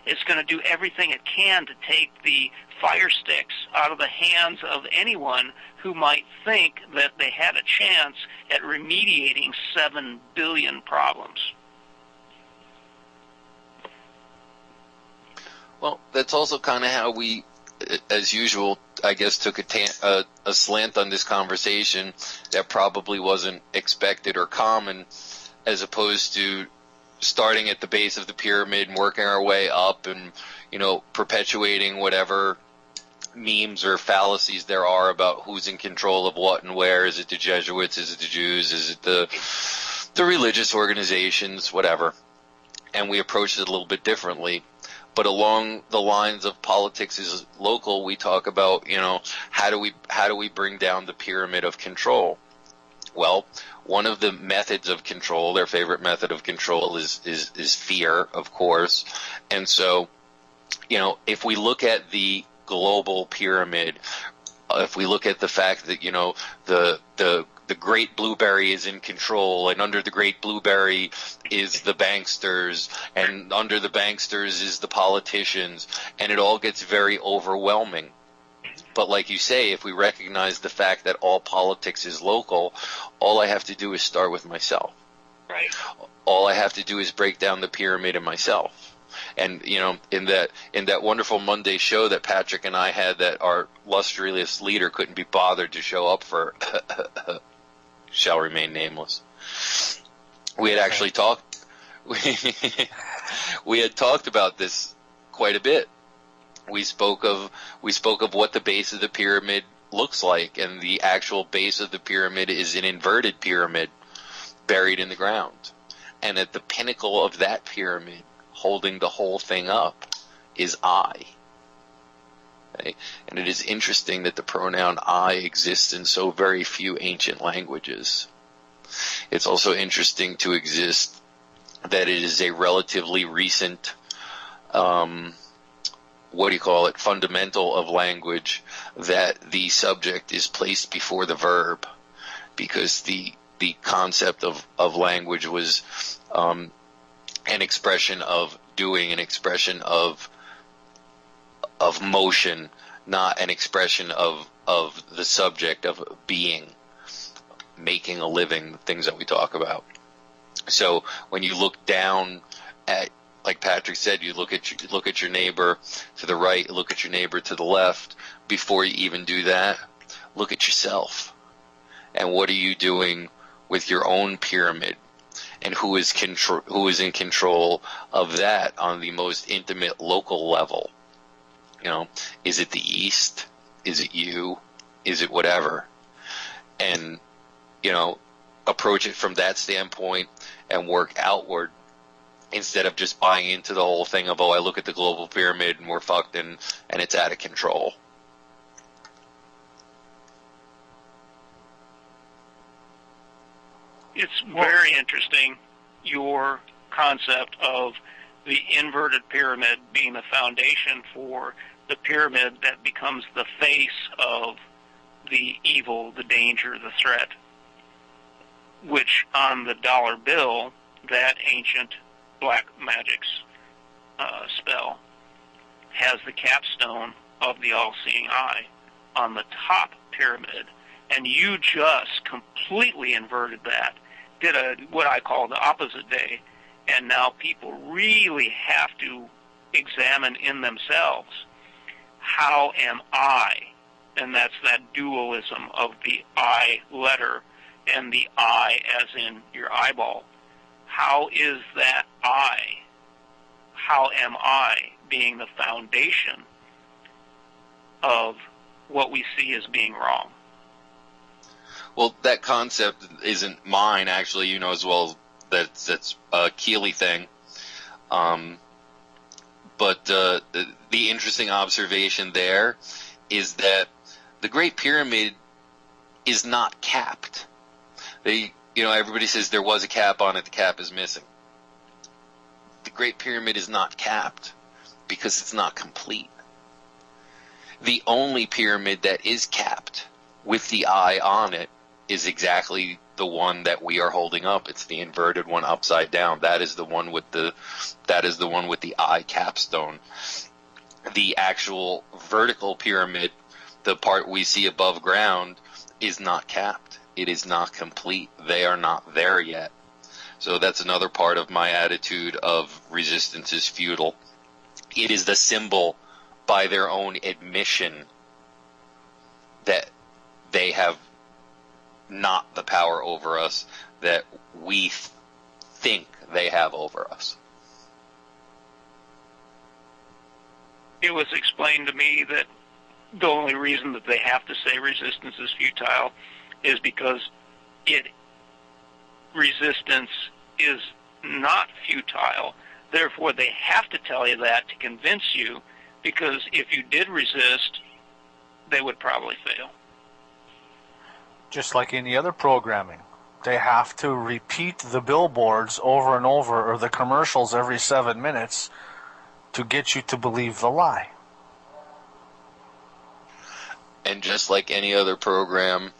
It's going to do everything it can to take the fire sticks out of the hands of anyone who might think that they had a chance at remediating 7 billion problems. Well, that's also kind of how we, as usual, I guess, took a slant on this conversation that probably wasn't expected or common, as opposed to starting at the base of the pyramid and working our way up and, perpetuating whatever memes or fallacies there are about who's in control of what and where. Is it the Jesuits? Is it the Jews? Is it the religious organizations? Whatever. And we approached it a little bit differently. But along the lines of politics is local, we talk about, how do we bring down the pyramid of control? Well, one of the methods of control, their favorite method of control is fear, of course. And so, if we look at the global pyramid, if we look at the fact that, the great blueberry is in control, and under the great blueberry is the banksters, and under the banksters is the politicians, and it all gets very overwhelming. But like you say, if we recognize the fact that all politics is local, all I have to do is start with myself. Right. All I have to do is break down the pyramid in myself. And, in that wonderful Monday show that Patrick and I had, that our illustrious leader couldn't be bothered to show up for, shall remain nameless. We had actually talked, we had talked about this quite a bit. We spoke of what the base of the pyramid looks like, and the actual base of the pyramid is an inverted pyramid buried in the ground. And at the pinnacle of that pyramid, holding the whole thing up, is I. Okay? And it is interesting that the pronoun I exists in so very few ancient languages. It's also interesting to exist that it is a relatively recent fundamental of language, that the subject is placed before the verb, because the concept of language was an expression of doing, an expression of motion, not an expression of the subject of being, making a living, the things that we talk about. So when you look down at, like Patrick said, you look at your neighbor to the right, look at your neighbor to the left. Before you even do that, look at yourself. And what are you doing with your own pyramid? And who is in control of that on the most intimate local level? Is it the East? Is it you? Is it whatever? And, approach it from that standpoint and work outward, instead of just buying into the whole thing of, I look at the global pyramid and we're fucked and it's out of control. It's very interesting, your concept of the inverted pyramid being the foundation for the pyramid that becomes the face of the evil, the danger, the threat, which on the dollar bill, that ancient black magic's spell has the capstone of the all-seeing eye on the top pyramid, and you just completely inverted that did what I call the opposite day, and now people really have to examine in themselves, how am I? And that's that dualism of the I letter and the I as in your eyeball. How is that I? How am I being the foundation of what we see as being wrong? Well, that concept isn't mine, actually. You know as well that's a Keeley thing. But the interesting observation there is that the Great Pyramid is not capped. Everybody says there was a cap on it, the cap is missing. The Great Pyramid is not capped because it's not complete. The only pyramid that is capped with the eye on it is exactly the one that we are holding up. It's the inverted one upside down. That is the one with the eye capstone. The actual vertical pyramid, the part we see above ground, is not capped. It is not complete. They are not there yet. So that's another part of my attitude of resistance is futile. It is the symbol, by their own admission, that they have not the power over us that we think they have over us. It was explained to me that the only reason that they have to say resistance is futile is because resistance is not futile. Therefore, they have to tell you that to convince you, because if you did resist, they would probably fail. Just like any other programming, they have to repeat the billboards over and over, or the commercials every 7 minutes, to get you to believe the lie. And just like any other program,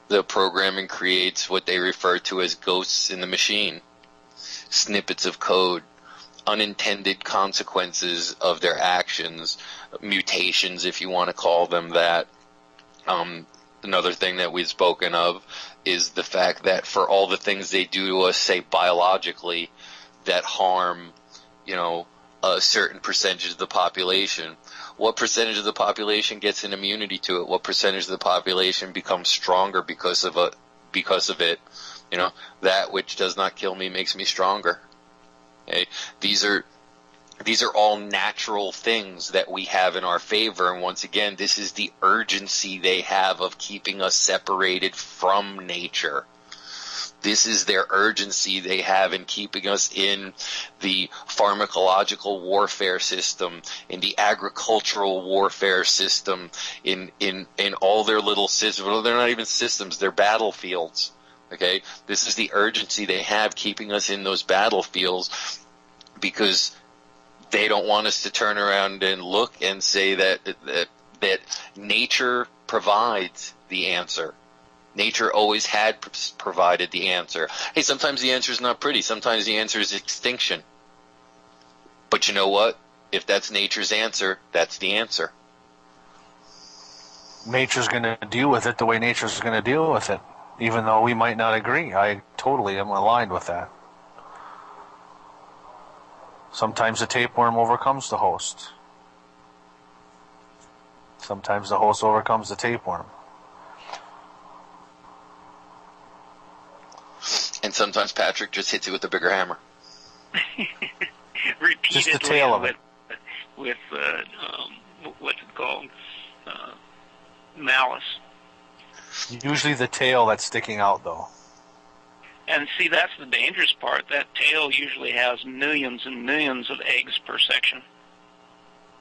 the programming creates what they refer to as ghosts in the machine, snippets of code, unintended consequences of their actions, mutations, if you want to call them that. Another thing that we've spoken of is the fact that for all the things they do to us, say biologically, that harm, a certain percentage of the population, what percentage of the population gets an immunity to it? What percentage of the population becomes stronger because of it? That which does not kill me makes me stronger. Okay? These are all natural things that we have in our favor, and once again, this is the urgency they have of keeping us separated from nature. This is their urgency they have in keeping us in the pharmacological warfare system, in the agricultural warfare system, in all their little systems. Well, they're not even systems, they're battlefields. Okay? This is the urgency they have keeping us in those battlefields, because they don't want us to turn around and look and say that nature provides the answer. Nature always had provided the answer. Hey, sometimes the answer is not pretty. Sometimes the answer is extinction. But you know what? If that's nature's answer, that's the answer. Nature's going to deal with it the way nature's going to deal with it, even though we might not agree. I totally am aligned with that. Sometimes the tapeworm overcomes the host. Sometimes the host overcomes the tapeworm. And sometimes Patrick just hits it with a bigger hammer. Repeatedly, just the tail of it. With what's it called? Malice. Usually the tail that's sticking out, though. And see, that's the dangerous part. That tail usually has millions and millions of eggs per section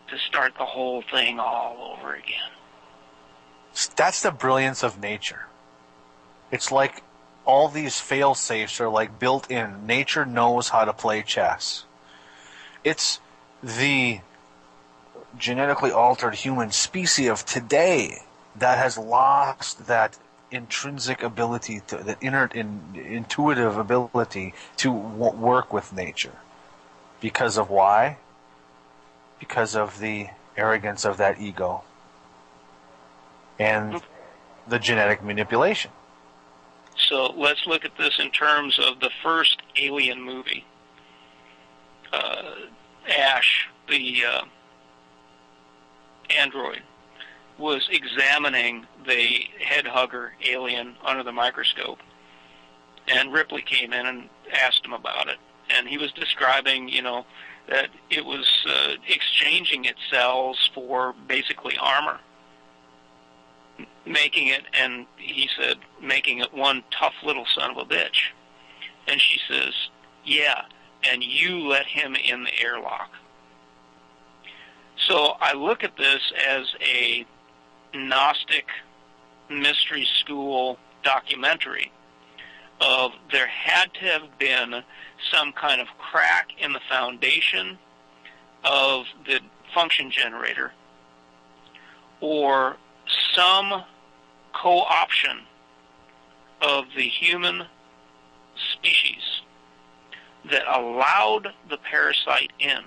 to start the whole thing all over again. That's the brilliance of nature. It's like all these fail-safes are like built in. Nature knows how to play chess. It's the genetically altered human species of today that has lost that intrinsic ability, that intuitive ability to work with nature. Because of why? Because of the arrogance of that ego and the genetic manipulation. So let's look at this in terms of the first Alien movie. Ash, the android, was examining the headhugger alien under the microscope, and Ripley came in and asked him about it, and he was describing, that it was exchanging its cells for basically armor, making it, and he said, making it one tough little son of a bitch. And she says, yeah, and you let him in the airlock. So I look at this as a Gnostic mystery school documentary of there had to have been some kind of crack in the foundation of the function generator, or some co-option of the human species that allowed the parasite in.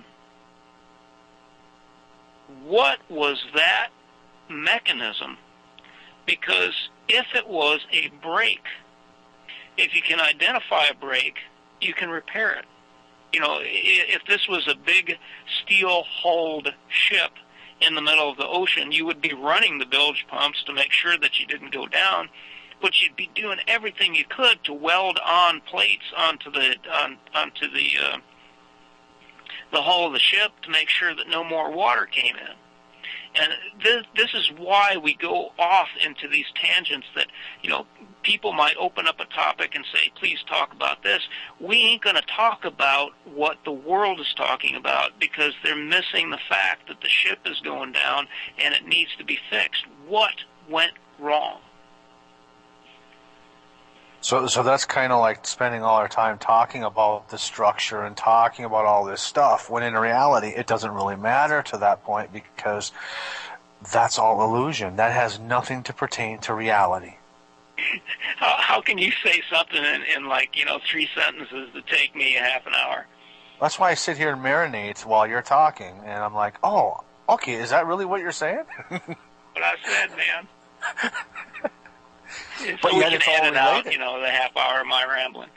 What was that mechanism? Because if it was a break, if you can identify a break, you can repair it. If this was a big steel-hulled ship in the middle of the ocean, you would be running the bilge pumps to make sure that you didn't go down, but you'd be doing everything you could to weld on plates onto the hull of the ship to make sure that no more water came in. And this is why we go off into these tangents that, people might open up a topic and say, please talk about this. We ain't going to talk about what the world is talking about, because they're missing the fact that the ship is going down and it needs to be fixed. What went wrong? So that's kind of like spending all our time talking about the structure and talking about all this stuff, when in reality it doesn't really matter to that point, because that's all illusion. That has nothing to pertain to reality. How can you say something in 3 sentences that take me a half an hour? That's why I sit here and marinate while you're talking, and I'm like, oh, okay, is that really what you're saying? What I said, man. But so we yet can it's all edit out, related. the half hour of my rambling.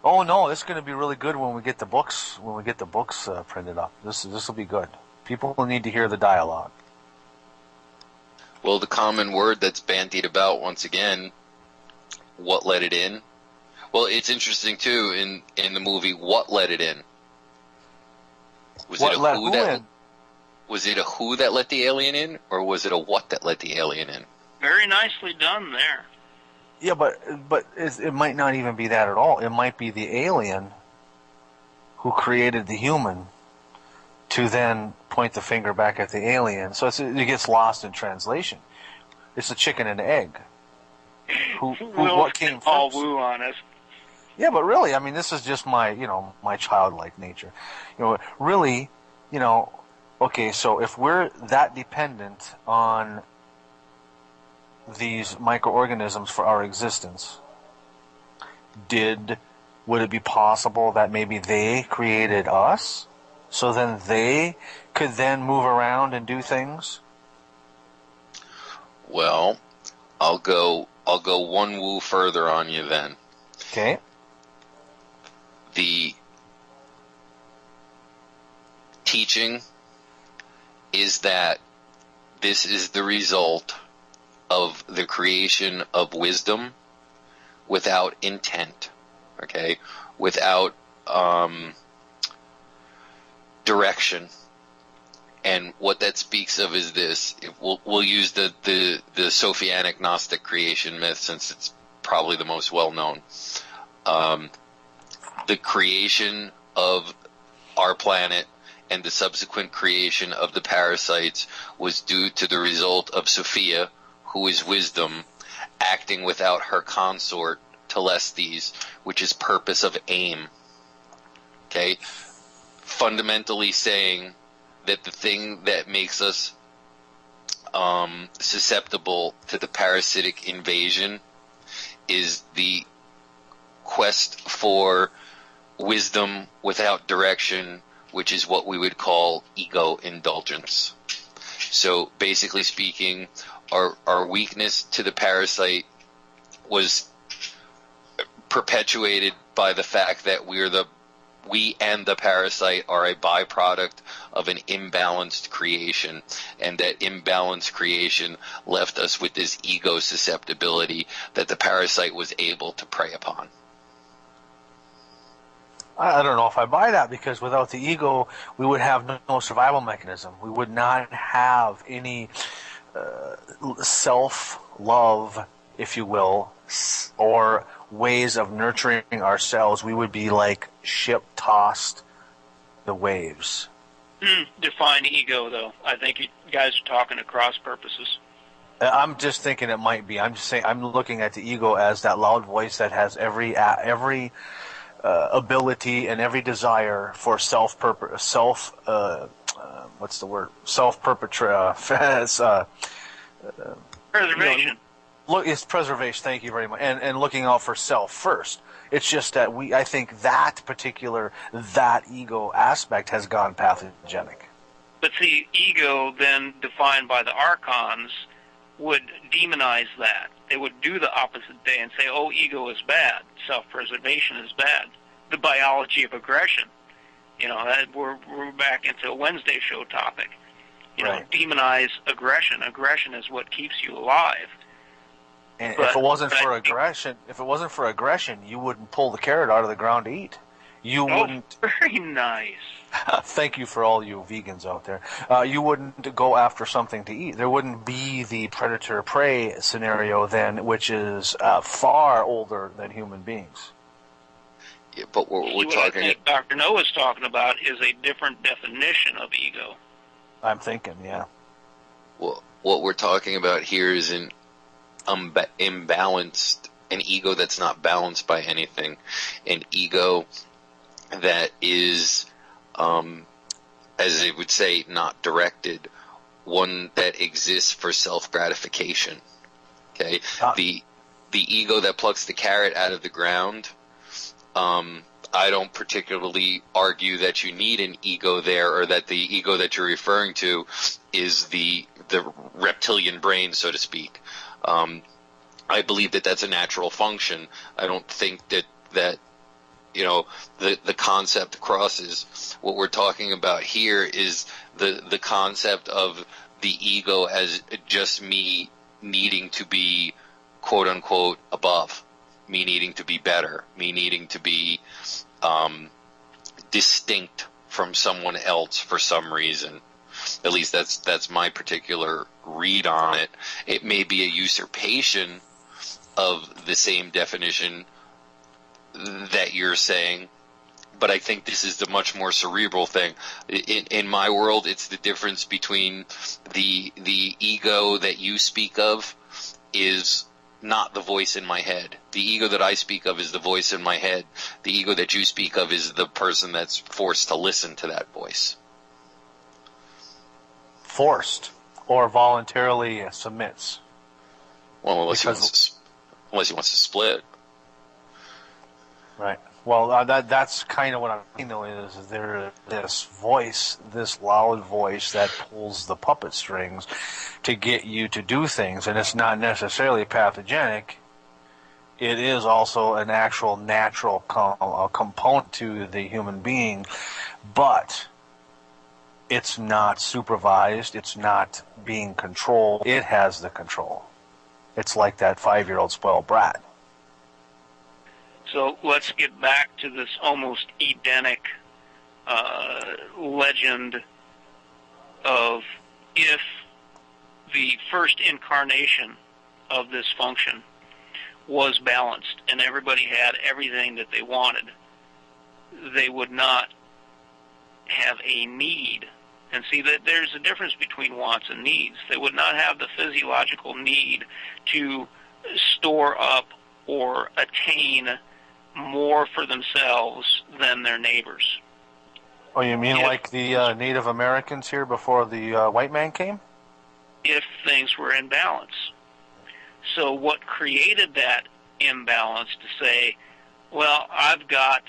Oh no, this is going to be really good when we get the books. When we get the books printed up, this will be good. People will need to hear the dialogue. Well, the common word that's bandied about once again, what let it in? Well, it's interesting too in the movie, what let it in? Was it a who that let the alien in, or was it a what that let the alien in? Very nicely done there. Yeah, but it might not even be that at all. It might be the alien who created the human to then point the finger back at the alien. So it gets lost in translation. It's a chicken and egg. What came first? All woo on us. Yeah, but really, I mean, this is just my childlike nature. Really, okay, so if we're that dependent on these microorganisms for our existence, would it be possible that maybe they created us, so then they could then move around and do things? Well, I'll go one woo further on you then. Okay. The teaching is that this is the result of the creation of wisdom without intent, okay, without direction. And what that speaks of is this. We'll use the Sophianic Gnostic creation myth, since it's probably the most well-known. The creation of our planet and the subsequent creation of the parasites was due to the result of Sophia, who is wisdom, acting without her consort, Telestes, which is purpose of aim. Okay? Fundamentally saying that the thing that makes us susceptible to the parasitic invasion is the quest for wisdom without direction, which is what we would call ego indulgence. So basically speaking, our weakness to the parasite was perpetuated by the fact that we and the parasite are a byproduct of an imbalanced creation, and that imbalanced creation left us with this ego susceptibility that the parasite was able to prey upon. I don't know if I buy that, because without the ego, we would have no survival mechanism. We would not have any self-love, if you will, or ways of nurturing ourselves. We would be like ship tossed the waves. Define ego, though. I think you guys are talking at cross purposes. I'm just thinking it might be. I'm just saying. I'm looking at the ego as that loud voice that has every ability and every desire for Preservation. Look, it's preservation. Thank you very much. And looking out for self first. It's just that I think that ego aspect has gone pathogenic. But see, ego then defined by the Archons would demonize that. They would do the opposite day and say, oh, ego is bad. Self-preservation is bad. The biology of aggression. We're back into a Wednesday show topic. Right. Demonize aggression. Aggression is what keeps you alive. And if it wasn't for aggression, you wouldn't pull the carrot out of the ground to eat. You wouldn't. Very nice. Thank you for all you vegans out there. You wouldn't go after something to eat. There wouldn't be the predator-prey scenario then, which is far older than human beings. Yeah, but we're talking. I think Dr. Noah's talking about is a different definition of ego. I'm thinking, yeah. Well, what we're talking about here is an imbalanced, an ego that's not balanced by anything, an ego that is, as they would say, not directed, one that exists for self-gratification. Okay, the ego that plucks the carrot out of the ground. I don't particularly argue that you need an ego there, or that the ego that you're referring to is the reptilian brain, so to speak. I believe that that's a natural function. I don't think that the concept crosses. What we're talking about here is the concept of the ego as just me needing to be quote unquote above, me needing to be better, me needing to be distinct from someone else for some reason. At least that's my particular read on it. It may be a usurpation of the same definition that you're saying, but I think this is the much more cerebral thing. In my world, it's the difference between the ego that you speak of is not the voice in my head. The ego that I speak of is the voice in my head. The ego that you speak of is the person that's forced to listen to that voice. Forced or voluntarily submits. Well, unless he wants to split. Right. Well, that's kind of what I'm saying, though, is there this voice, this loud voice that pulls the puppet strings to get you to do things, and it's not necessarily pathogenic. It is also an actual natural component to the human being, but it's not supervised, it's not being controlled, it has the control. It's like that 5-year-old spoiled brat. So let's get back to this almost Edenic legend of if the first incarnation of this function was balanced and everybody had everything that they wanted, they would not have a need. And see that there's a difference between wants and needs. They would not have the physiological need to store up or attain more for themselves than their neighbors. Oh, you mean like the Native Americans here before the white man came? If things were in balance. So what created that imbalance to say, well, I've got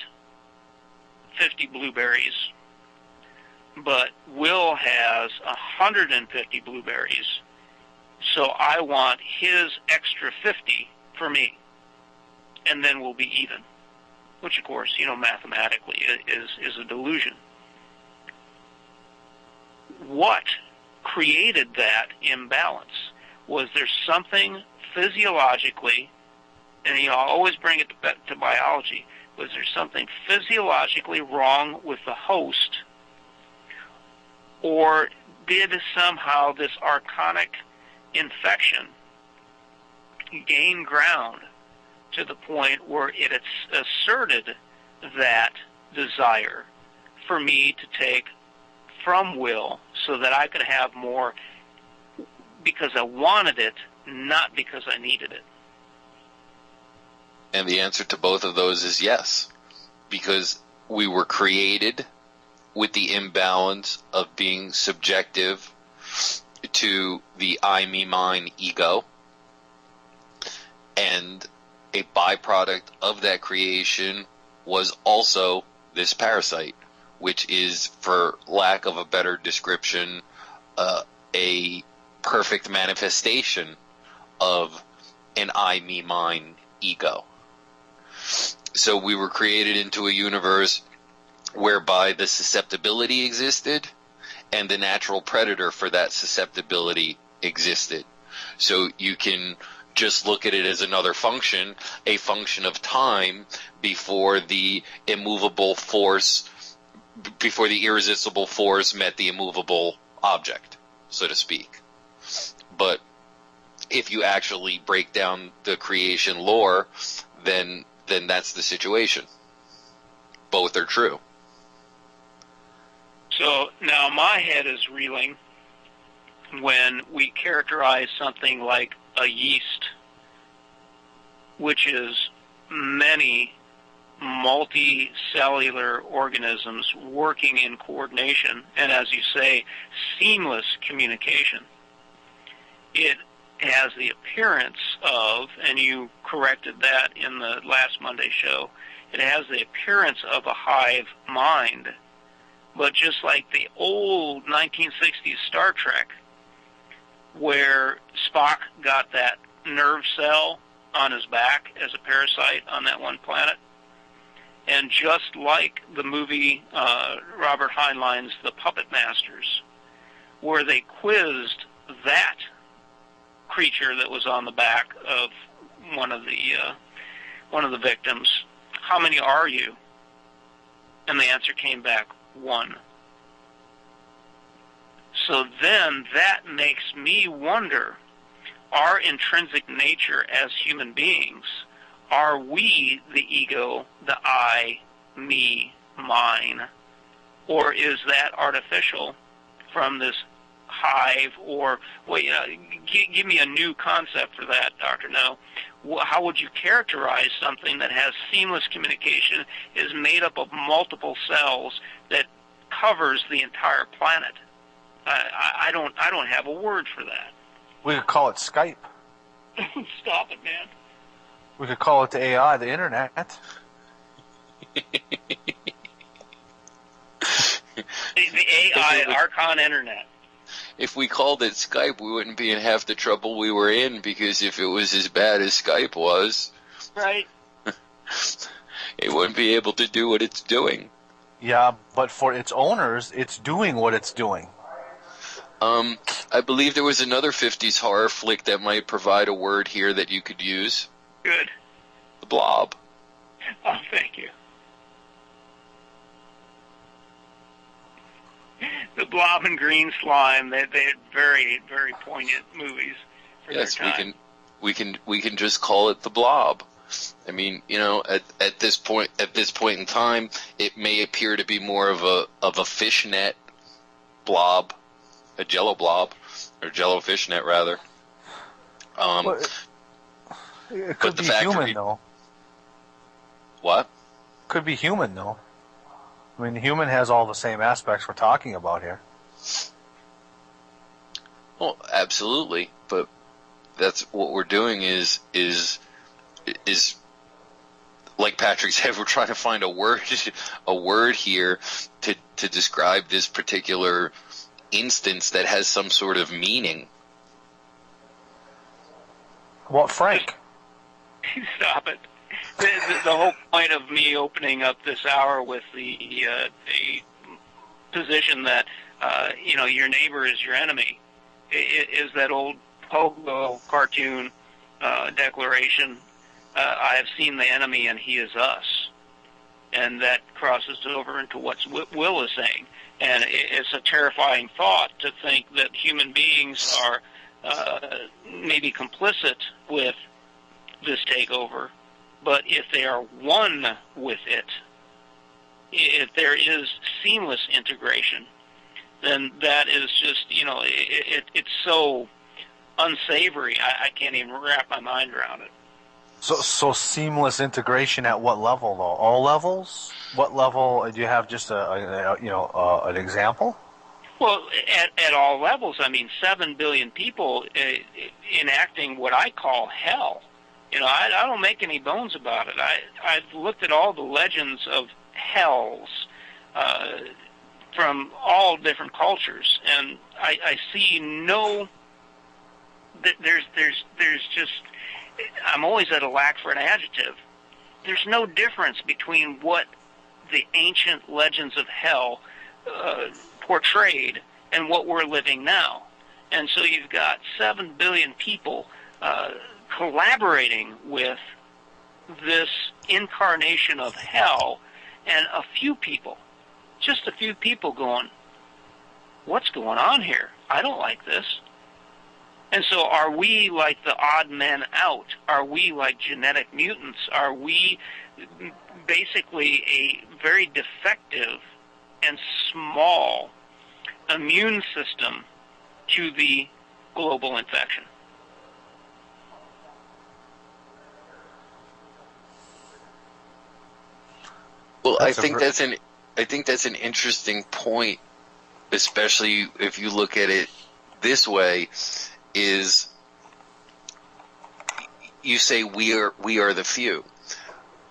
50 blueberries, but Will has 150 blueberries, so I want his extra 50 for me. and then we'll be even. Which, of course, mathematically is a delusion. What created that imbalance? Was there something physiologically, and I'll always bring it to biology, was there something physiologically wrong with the host, or did somehow this archonic infection gain ground to the point where it asserted that desire for me to take from Wil so that I could have more because I wanted it, not because I needed it? And the answer to both of those is yes, because we were created with the imbalance of being subjective to the I, me, mine ego, and a byproduct of that creation was also this parasite, which is, for lack of a better description, a perfect manifestation of an I, me, mine ego. So we were created into a universe whereby the susceptibility existed and the natural predator for that susceptibility existed. So you can just look at it as another function, a function of time before the immovable force, before the irresistible force met the immovable object, so to speak. But if you actually break down the creation lore, then that's the situation. Both are true. So now my head is reeling when we characterize something like a yeast, which is many multicellular organisms working in coordination, and as you say, seamless communication. It has the appearance of, and you corrected that in the last Monday show, it has the appearance of a hive mind. But just like the old 1960s Star Trek, where Spock got that nerve cell on his back as a parasite on that one planet, and just like the movie Robert Heinlein's The Puppet Masters, where they quizzed that creature that was on the back of one of the victims, how many are you? And the answer came back, 1. So then that makes me wonder, our intrinsic nature as human beings, are we the ego, the I, me, mine, or is that artificial from this hive? Or give me a new concept for that, Dr. No. How would you characterize something that has seamless communication, is made up of multiple cells, that covers the entire planet? I don't have a word for that. We could call it Skype. Stop it, man. We could call it the AI, the internet. The AI Archon internet. If we called it Skype, we wouldn't be in half the trouble we were in, because if it was as bad as Skype was, right, it wouldn't be able to do what it's doing. Yeah, but for its owners, it's doing what it's doing. I believe there was another 50s horror flick that might provide a word here that you could use. Good. The Blob. Oh, thank you. The Blob and Green Slime, they had very, very poignant movies for their time. we can just call it The Blob. I mean, at this point in time, it may appear to be more of a fishnet blob, a Jello blob, or Jello fishnet rather. It could be human, though. What? Could be human, though. I mean, human has all the same aspects we're talking about here. Well, absolutely, but that's what we're doing is like Patrick said, we're trying to find a word here to describe this particular instance that has some sort of meaning. What, Frank? Stop it. the whole point of me opening up this hour with the position that your neighbor is your enemy is that old Pogo cartoon declaration. I have seen the enemy and he is us, and that crosses over into what Will is saying. And it's a terrifying thought to think that human beings are maybe complicit with this takeover, but if they are one with it, if there is seamless integration, then that is just, it's so unsavory. I can't even wrap my mind around it. So seamless integration at what level, though? All levels? What level? Do you have just an example? Well, at all levels. I mean, 7 billion people enacting what I call hell. I don't make any bones about it. I've looked at all the legends of hells from all different cultures, and I see no. There's just. I'm always at a lack for an adjective. There's no difference between what the ancient legends of hell portrayed and what we're living now. And so you've got 7 billion people collaborating with this incarnation of hell, and just a few people going, what's going on here? I don't like this. And so are we like the odd men out? Are we like genetic mutants? Are we basically a very defective and small immune system to the global infection? Well, I think that's an interesting point, especially if you look at it this way. Is you say we are the few.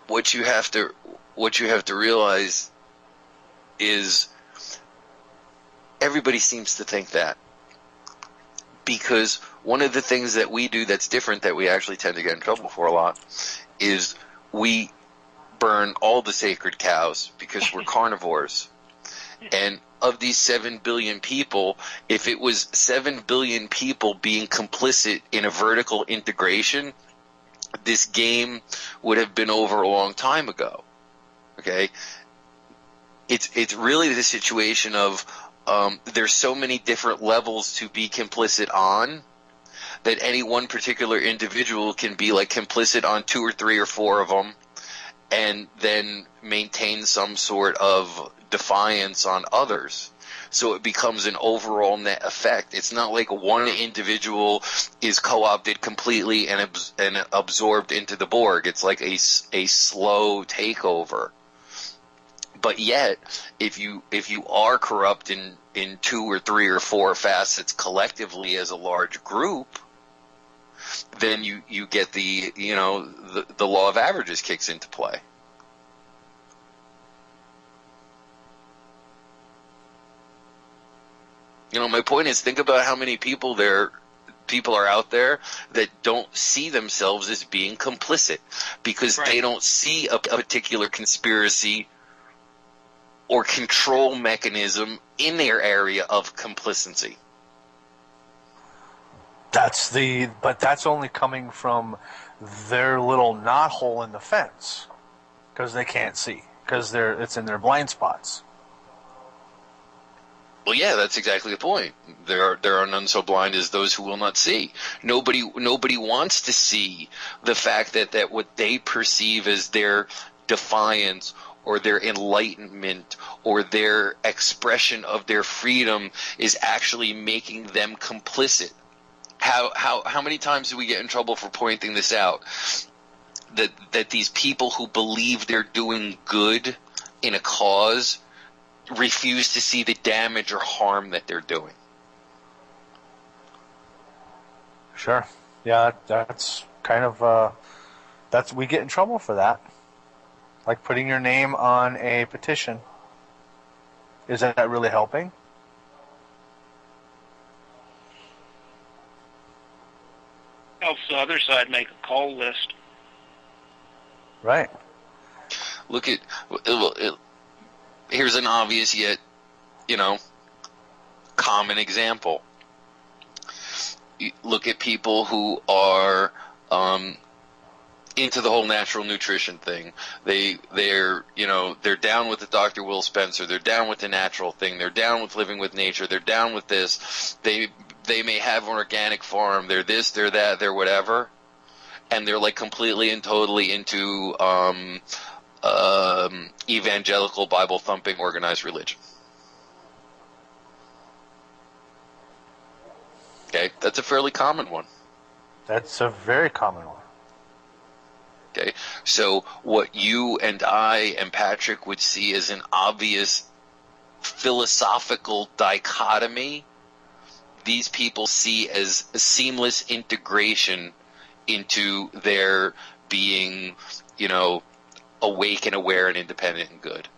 What you have to realize is everybody seems to think that, because one of the things that we do that's different, that we actually tend to get in trouble for a lot, is we burn all the sacred cows because we're carnivores. And of these 7 billion people, if it was 7 billion people being complicit in a vertical integration, this game would have been over a long time ago. Okay? It's really the situation of there's so many different levels to be complicit on that any one particular individual can be like complicit on 2 or 3 or 4 of them, and then maintain some sort of defiance on others. So it becomes an overall net effect. It's not like one individual is co-opted completely and absorbed into the Borg. It's like a slow takeover. But yet, if you are corrupt in 2 or 3 or 4 facets collectively as a large group, then you get the law of averages kicks into play. My point is, think about how many people are out there that don't see themselves as being complicit because they don't see a particular conspiracy or control mechanism in their area of complacency. But that's only coming from their little knothole in the fence, because they can't see, because it's in their blind spots. Well, yeah, that's exactly the point. There are none so blind as those who will not see. Nobody wants to see the fact that what they perceive as their defiance or their enlightenment or their expression of their freedom is actually making them complicit. How many times do we get in trouble for pointing this out? That these people who believe they're doing good in a cause refuse to see the damage or harm that they're doing. Sure. Yeah, that's kind of we get in trouble for that. Like putting your name on a petition. Is that really helping? Helps the other side make a call list. Right. Look at, here's an obvious yet, common example. You look at people who are into the whole natural nutrition thing. They're down with the Dr. Wil Spencer. They're down with the natural thing. They're down with living with nature. They're down with this. They may have an organic farm. They're this, they're that, they're whatever. And they're like completely and totally into evangelical, Bible-thumping, organized religion. Okay, that's a fairly common one. That's a very common one. Okay, so what you and I and Patrick would see as an obvious philosophical dichotomy, these people see as a seamless integration into their being, awake and aware and independent and good.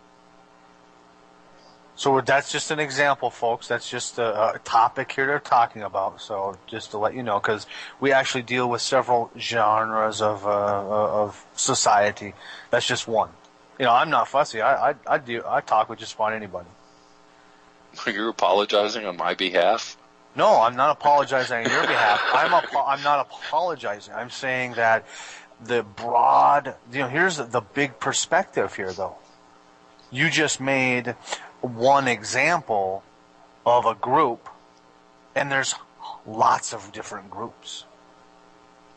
So that's just an example, folks. That's just a topic here they're talking about. So just to let you know, because we actually deal with several genres of society. That's just one. I'm not fussy. I talk with just about anybody. You're apologizing on my behalf? No, I'm not apologizing on your behalf. I'm not apologizing. I'm saying that the broad, here's the big perspective here, though. You just made one example of a group, and there's lots of different groups.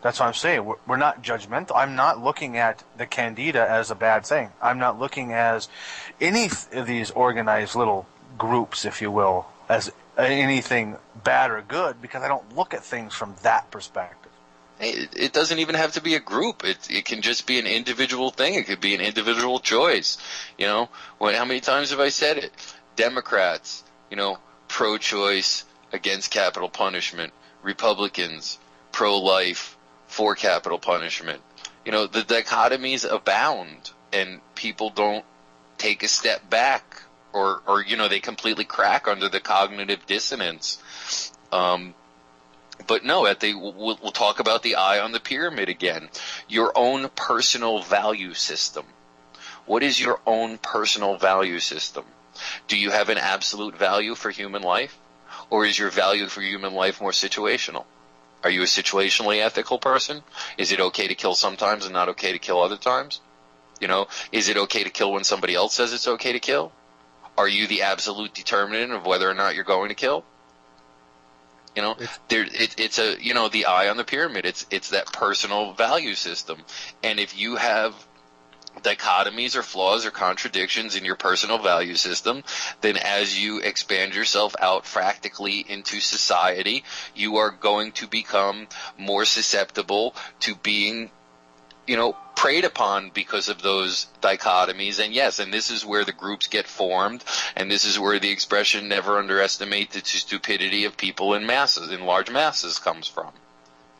That's what I'm saying. We're not judgmental. I'm not looking at the Candida as a bad thing. I'm not looking as any of these organized little groups, if you will, as anything bad or good, because I don't look at things from that perspective. Hey, it doesn't even have to be a group. It can just be an individual thing. It could be an individual choice. How many times have I said it? Democrats, pro-choice, against capital punishment. Republicans, pro-life, for capital punishment. The dichotomies abound, and people don't take a step back, or they completely crack under the cognitive dissonance. But no, we'll talk about the eye on the pyramid again. Your own personal value system. What is your own personal value system? Do you have an absolute value for human life? Or is your value for human life more situational? Are you a situationally ethical person? Is it okay to kill sometimes and not okay to kill other times? Is it okay to kill when somebody else says it's okay to kill? Are you the absolute determinant of whether or not you're going to kill? It's the eye on the pyramid. It's that personal value system. And if you have dichotomies or flaws or contradictions in your personal value system, then as you expand yourself out practically into society, you are going to become more susceptible to being preyed upon because of those dichotomies. And yes, and this is where the groups get formed, and this is where the expression "never underestimate the stupidity of people in masses, in large masses" comes from.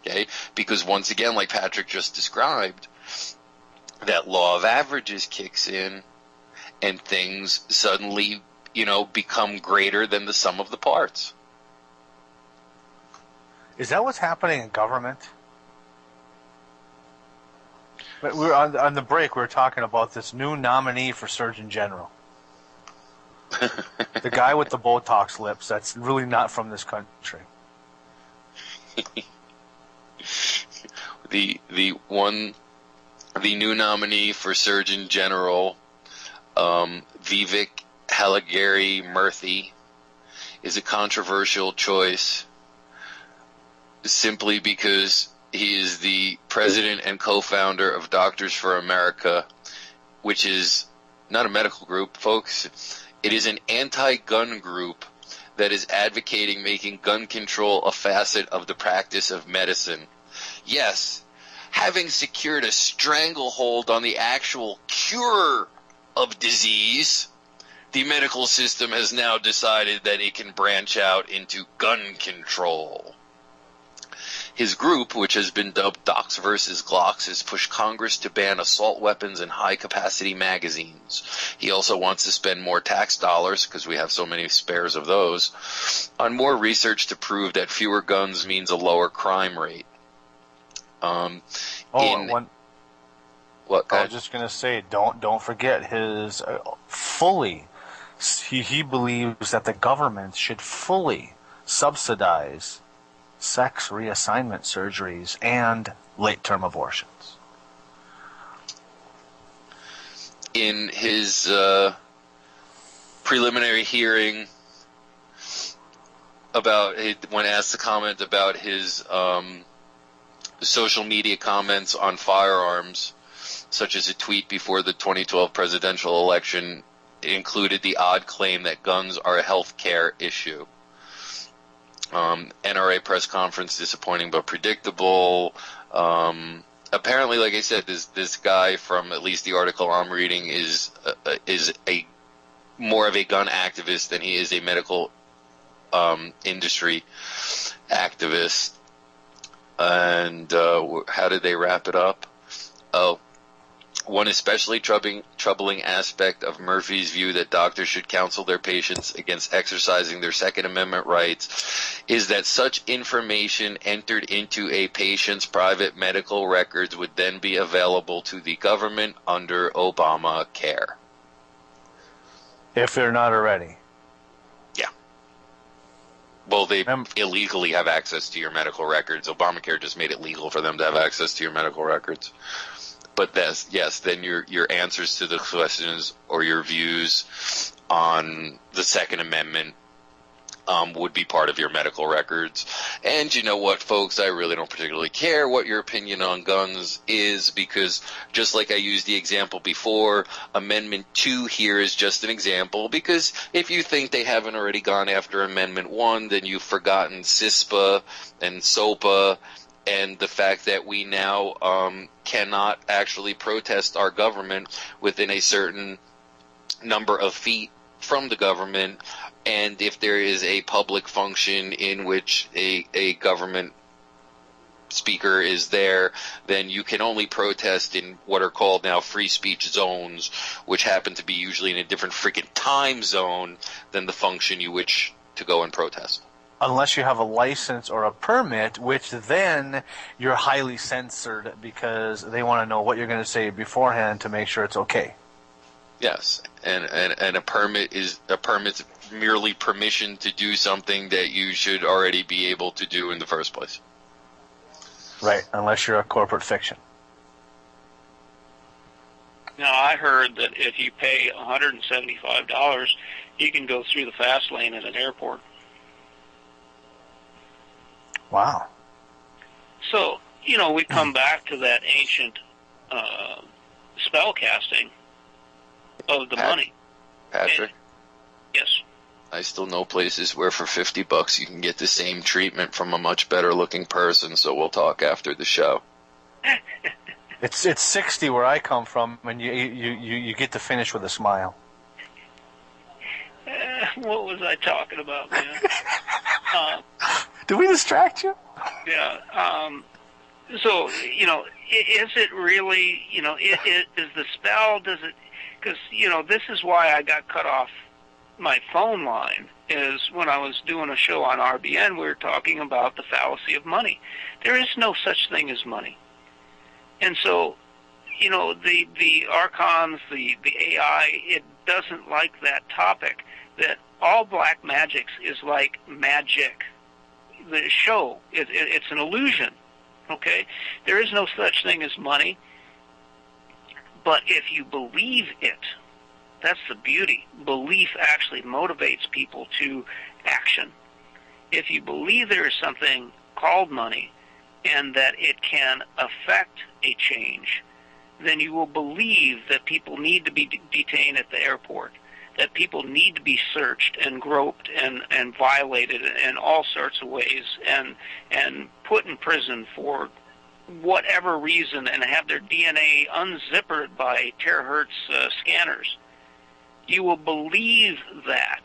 Okay? Because once again, like Patrick just described, that law of averages kicks in, and things suddenly, become greater than the sum of the parts. Is that what's happening in government? But we were on the break. We were talking about this new nominee for Surgeon General. The guy with the Botox lips. That's really not from this country. The new nominee for Surgeon General, Vivek Halagiri Murthy, is a controversial choice simply because he is the president and co-founder of Doctors for America, which is not a medical group, folks. It is an anti-gun group that is advocating making gun control a facet of the practice of medicine. Yes, having secured a stranglehold on the actual cure of disease, the medical system has now decided that it can branch out into gun control. His group, which has been dubbed Docs versus Glocks, has pushed Congress to ban assault weapons and high-capacity magazines. He also wants to spend more tax dollars, because we have so many spares of those, on more research to prove that fewer guns means a lower crime rate. What What? I was just going to say, don't forget his fully. He believes that the government should fully subsidize sex reassignment surgeries and late-term abortions. In his preliminary hearing about when asked to comment about his social media comments on firearms, such as a tweet before the 2012 presidential election included the odd claim that guns are a health care issue. NRA press conference, disappointing but predictable. Apparently, like I said, this guy, from at least the article I'm reading, is a more of a gun activist than he is a medical industry activist. And how did they wrap it up? Oh, one especially troubling aspect of Murphy's view that doctors should counsel their patients against exercising their Second Amendment rights is that such information entered into a patient's private medical records would then be available to the government under Obamacare. If they're not already. Yeah. Well, they illegally have access to your medical records. Obamacare just made it legal for them to have access to your medical records. But then your answers to the questions or your views on the Second Amendment would be part of your medical records. And you know what, folks? I really don't particularly care what your opinion on guns is, because just like I used the example before, Amendment 2 here is just an example, because if you think they haven't already gone after Amendment 1, then you've forgotten CISPA and SOPA and the fact that we now cannot actually protest our government within a certain number of feet from the government. And if there is a public function in which a government speaker is there, then you can only protest in what are called now free speech zones, which happen to be usually in a different freaking time zone than the function you wish to go and protest. Unless you have a license or a permit, which then you're highly censored because they want to know what you're going to say beforehand to make sure it's okay. Yes, and a permit's merely permission to do something that you should already be able to do in the first place. Right, unless you're a corporate fiction. Now, I heard that if you pay $175, you can go through the fast lane at an airport. Wow. So, we come back to that ancient spell casting of the money. Patrick? Yes. I still know places where for $50 you can get the same treatment from a much better looking person, so we'll talk after the show. It's 60 where I come from, and you get to finish with a smile. What was I talking about, man? Did we distract you? Yeah. So, is it really, is the spell, does it, because, this is why I got cut off my phone line, is when I was doing a show on RBN, we were talking about the fallacy of money. There is no such thing as money. And so, the Archons, the AI, it doesn't like that topic, that all black magics is like magic. The show, it's an illusion, okay? There is no such thing as money, but if you believe it, that's the beauty. Belief actually motivates people to action. If you believe there is something called money and that it can affect a change, then you will believe that people need to be detained at the airport, that people need to be searched and groped and violated in all sorts of ways and put in prison for whatever reason and have their DNA unzippered by terahertz scanners. You will believe that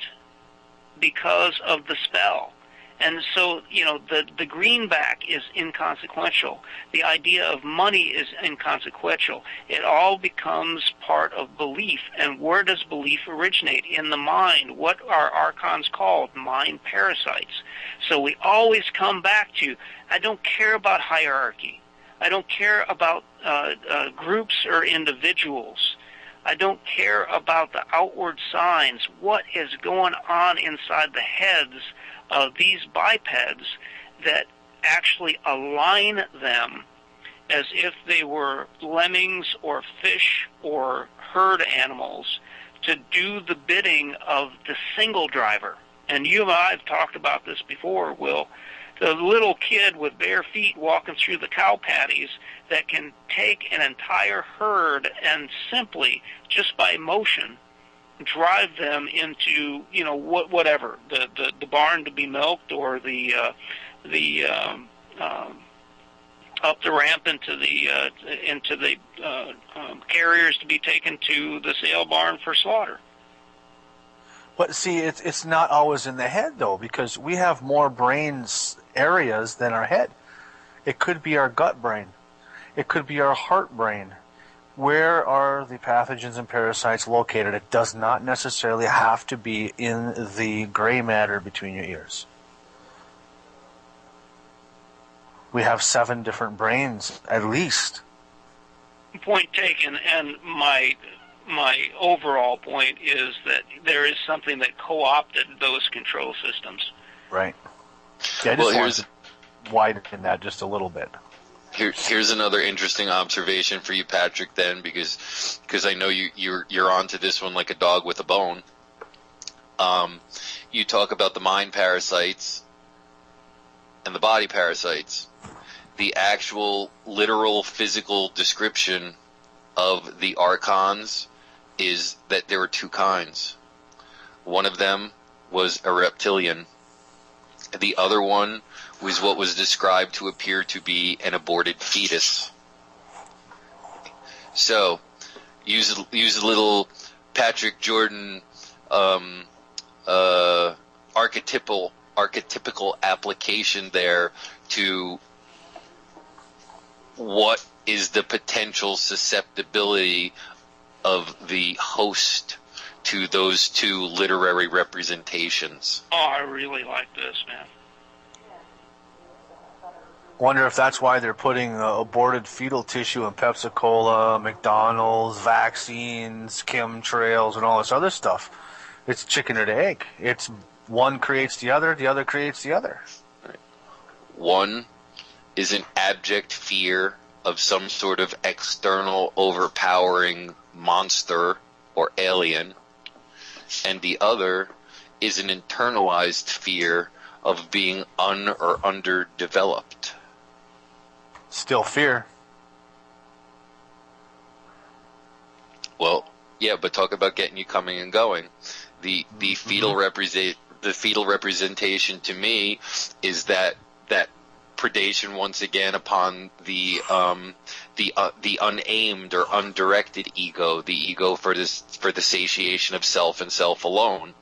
because of the spell. And so, the greenback is inconsequential. The idea of money is inconsequential. It all becomes part of belief. And where does belief originate? In the mind. What are Archons called? Mind parasites. So we always come back to, I don't care about hierarchy. I don't care about groups or individuals. I don't care about the outward signs. What is going on inside the heads of these bipeds that actually align them as if they were lemmings or fish or herd animals to do the bidding of the single driver? And you and I have talked about this before, Will. The little kid with bare feet walking through the cow patties that can take an entire herd and simply, just by motion, drive them into, whatever, the barn to be milked, or the up the ramp into the carriers to be taken to the sale barn for slaughter. But see, it's not always in the head, though, because we have more brains areas than our head. It could be our gut brain. It could be our heart brain. Where are the pathogens and parasites located? It does not necessarily have to be in the gray matter between your ears. We have 7 different brains, at least. Point taken, and my overall point is that there is something that co-opted those control systems. Right. Yeah, I just wanted to widen that just a little bit. Here's another interesting observation for you, Patrick, then, because I know you're onto this one like a dog with a bone. You talk about the mind parasites and the body parasites. The actual literal physical description of the archons is that there were 2 kinds. One of them was a reptilian. The other one was what was described to appear to be an aborted fetus. So, use a little Patrick Jordan archetypical application there to what is the potential susceptibility of the host to those 2 literary representations. Oh, I really like this, man. Wonder if that's why they're putting aborted fetal tissue in Pepsi-Cola, McDonald's, vaccines, chemtrails, and all this other stuff. It's chicken or the egg. It's one creates the other creates the other. Right. One is an abject fear of some sort of external overpowering monster or alien, and the other is an internalized fear of being or underdeveloped. Still fear. Well, yeah, but talk about getting you coming and going. The fetal representation to me is that predation once again upon the unaimed or undirected ego, the ego for the satiation of self and self alone.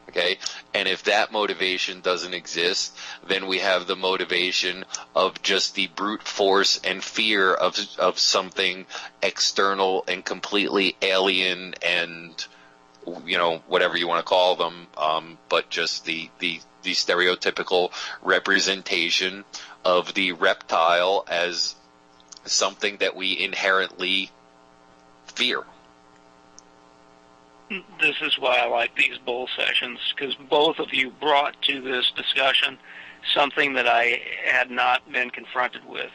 Okay, and if that motivation doesn't exist, then we have the motivation of just the brute force and fear of something external and completely alien and whatever you want to call them, but just the stereotypical representation of the reptile as something that we inherently fear. This is why I like these bull sessions, because both of you brought to this discussion something that I had not been confronted with.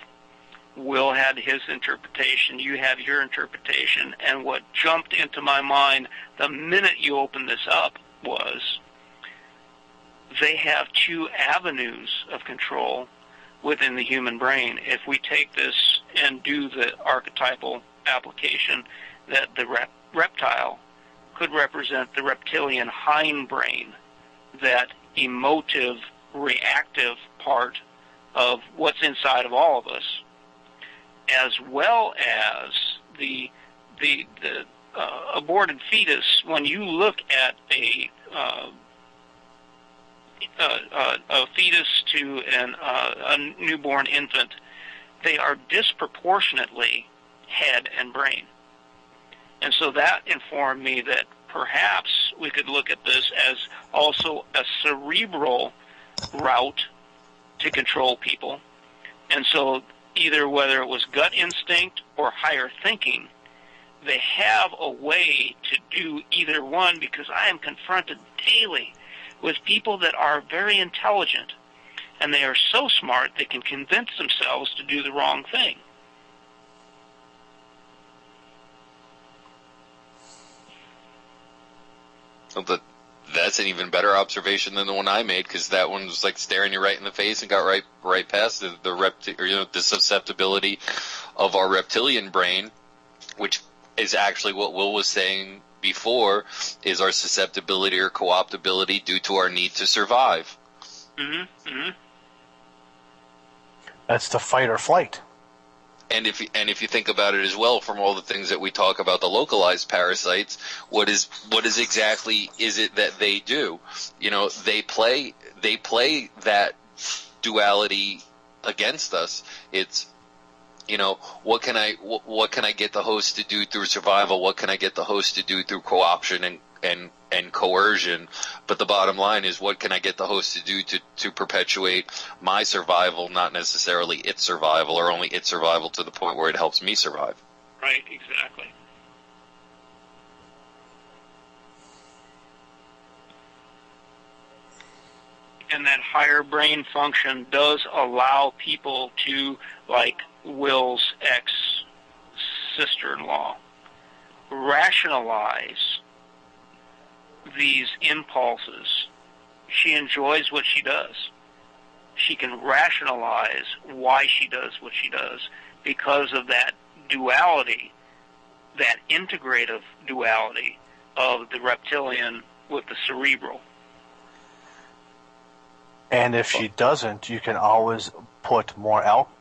Will had his interpretation, you had your interpretation, and what jumped into my mind the minute you opened this up was they have 2 avenues of control within the human brain. If we take this and do the archetypal application, that the reptile could represent the reptilian hindbrain, that emotive, reactive part of what's inside of all of us, as well as the aborted fetus. When you look at a fetus to a newborn infant, they are disproportionately head and brain. And so that informed me that perhaps we could look at this as also a cerebral route to control people. And so either whether it was gut instinct or higher thinking, they have a way to do either one, because I am confronted daily with people that are very intelligent, and they are so smart they can convince themselves to do the wrong thing. But that's an even better observation than the one I made, because that one was like staring you right in the face and got right past the susceptibility of our reptilian brain, which is actually what Will was saying before, is our susceptibility or co-optability due to our need to survive. Mm-hmm. Mm-hmm. That's the fight or flight. And if you think about it as well, from all the things that we talk about, the localized parasites, what is exactly is it that they do? You know, they play that duality against us. It's, you know, what can I get the host to do through survival? What can I get the host to do through co-option and coercion? But the bottom line is, what can I get the host to do to perpetuate my survival, not necessarily its survival, or only its survival to the point where it helps me survive. Right, exactly. And that higher brain function does allow people to, like Will's ex-sister-in-law, rationalize these impulses. She enjoys what she does. She can rationalize why she does what she does because of that duality, that integrative duality of the reptilian with the cerebral. And if she doesn't, you can always put more alcohol.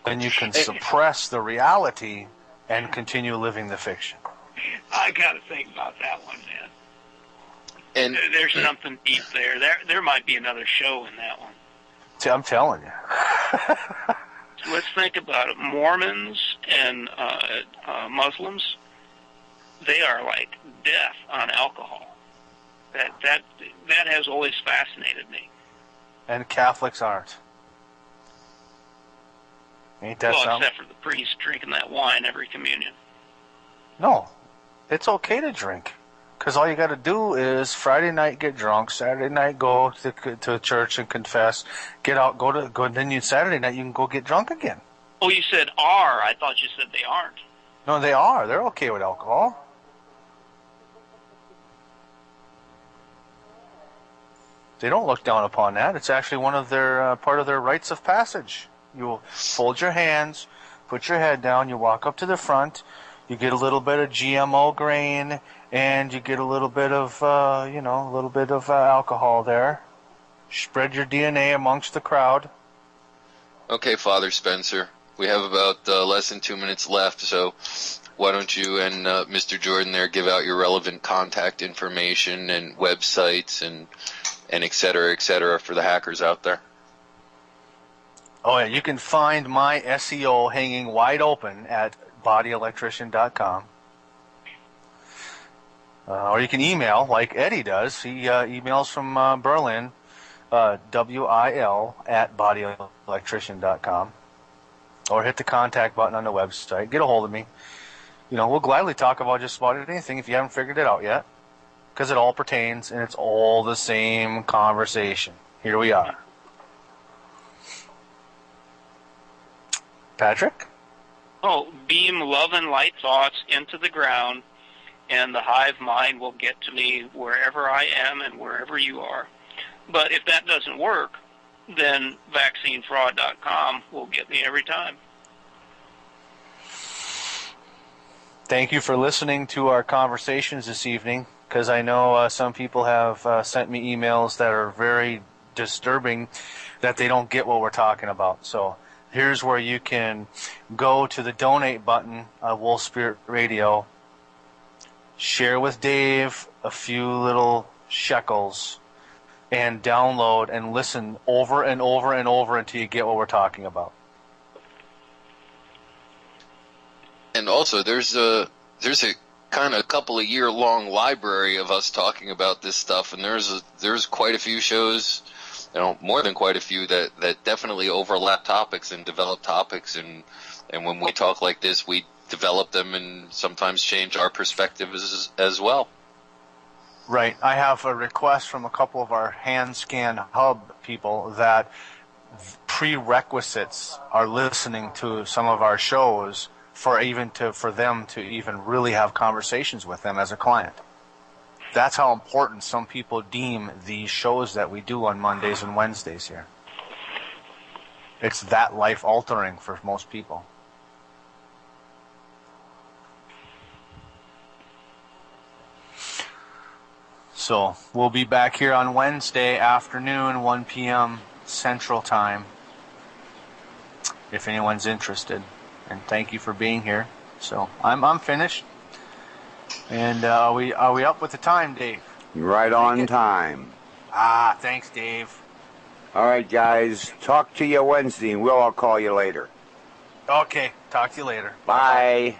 Then you can suppress the reality and continue living the fiction. I got to think about that one, man. And there's something deep there. There might be another show in that one. See, I'm telling you. So let's think about it. Mormons and Muslims, they are like death on alcohol. That has always fascinated me. And Catholics aren't. Ain't that something? Except for the priest drinking that wine every communion. No, it's okay to drink, because all you got to do is Friday night get drunk, Saturday night go to church and confess, get out, go. Then Saturday night you can go get drunk again. Oh, you said are? I thought you said they aren't. No, they are. They're okay with alcohol. They don't look down upon that. It's actually one of their part of their rites of passage. You fold your hands, put your head down, you walk up to the front, you get a little bit of GMO grain, and you get a little bit of alcohol there. Spread your DNA amongst the crowd. Okay, Father Spencer, we have about less than 2 minutes left, so why don't you and Mr. Jordan there give out your relevant contact information and websites and et cetera, for the hackers out there. Oh, yeah, you can find my SEO hanging wide open at bodyelectrician.com. Or you can email, like Eddie does. He emails from Berlin, WIL at bodyelectrician.com. Or hit the contact button on the website. Get a hold of me. You know, we'll gladly talk about just about anything if you haven't figured it out yet. Because it all pertains, and it's all the same conversation. Here we are. Patrick? Oh, beam love and light thoughts into the ground, and the hive mind will get to me wherever I am and wherever you are. But if that doesn't work, then vaccinefraud.com will get me every time. Thank you for listening to our conversations this evening, because I know some people have sent me emails that are very disturbing, that they don't get what we're talking about. So here's where you can go to the donate button of Wolf Spirit Radio, share with Dave a few little shekels, and download and listen over and over and over until you get what we're talking about. And also, there's a kind of couple of year-long library of us talking about this stuff, and there's quite a few shows more than quite a few that definitely overlap topics and develop topics, and when we talk like this, we develop them and sometimes change our perspective as well. Right. I have a request from a couple of our hand scan hub people that prerequisites are listening to some of our shows for them to even really have conversations with them as a client. That's how important some people deem these shows that we do on Mondays and Wednesdays here. It's that life altering for most people. So we'll be back here on Wednesday afternoon, 1 p.m. Central Time, if anyone's interested. And thank you for being here. So I'm finished. And are we up with the time, Dave? Right on time. Thanks, Dave. All right, guys. Talk to you Wednesday, and I'll call you later. Okay. Talk to you later. Bye.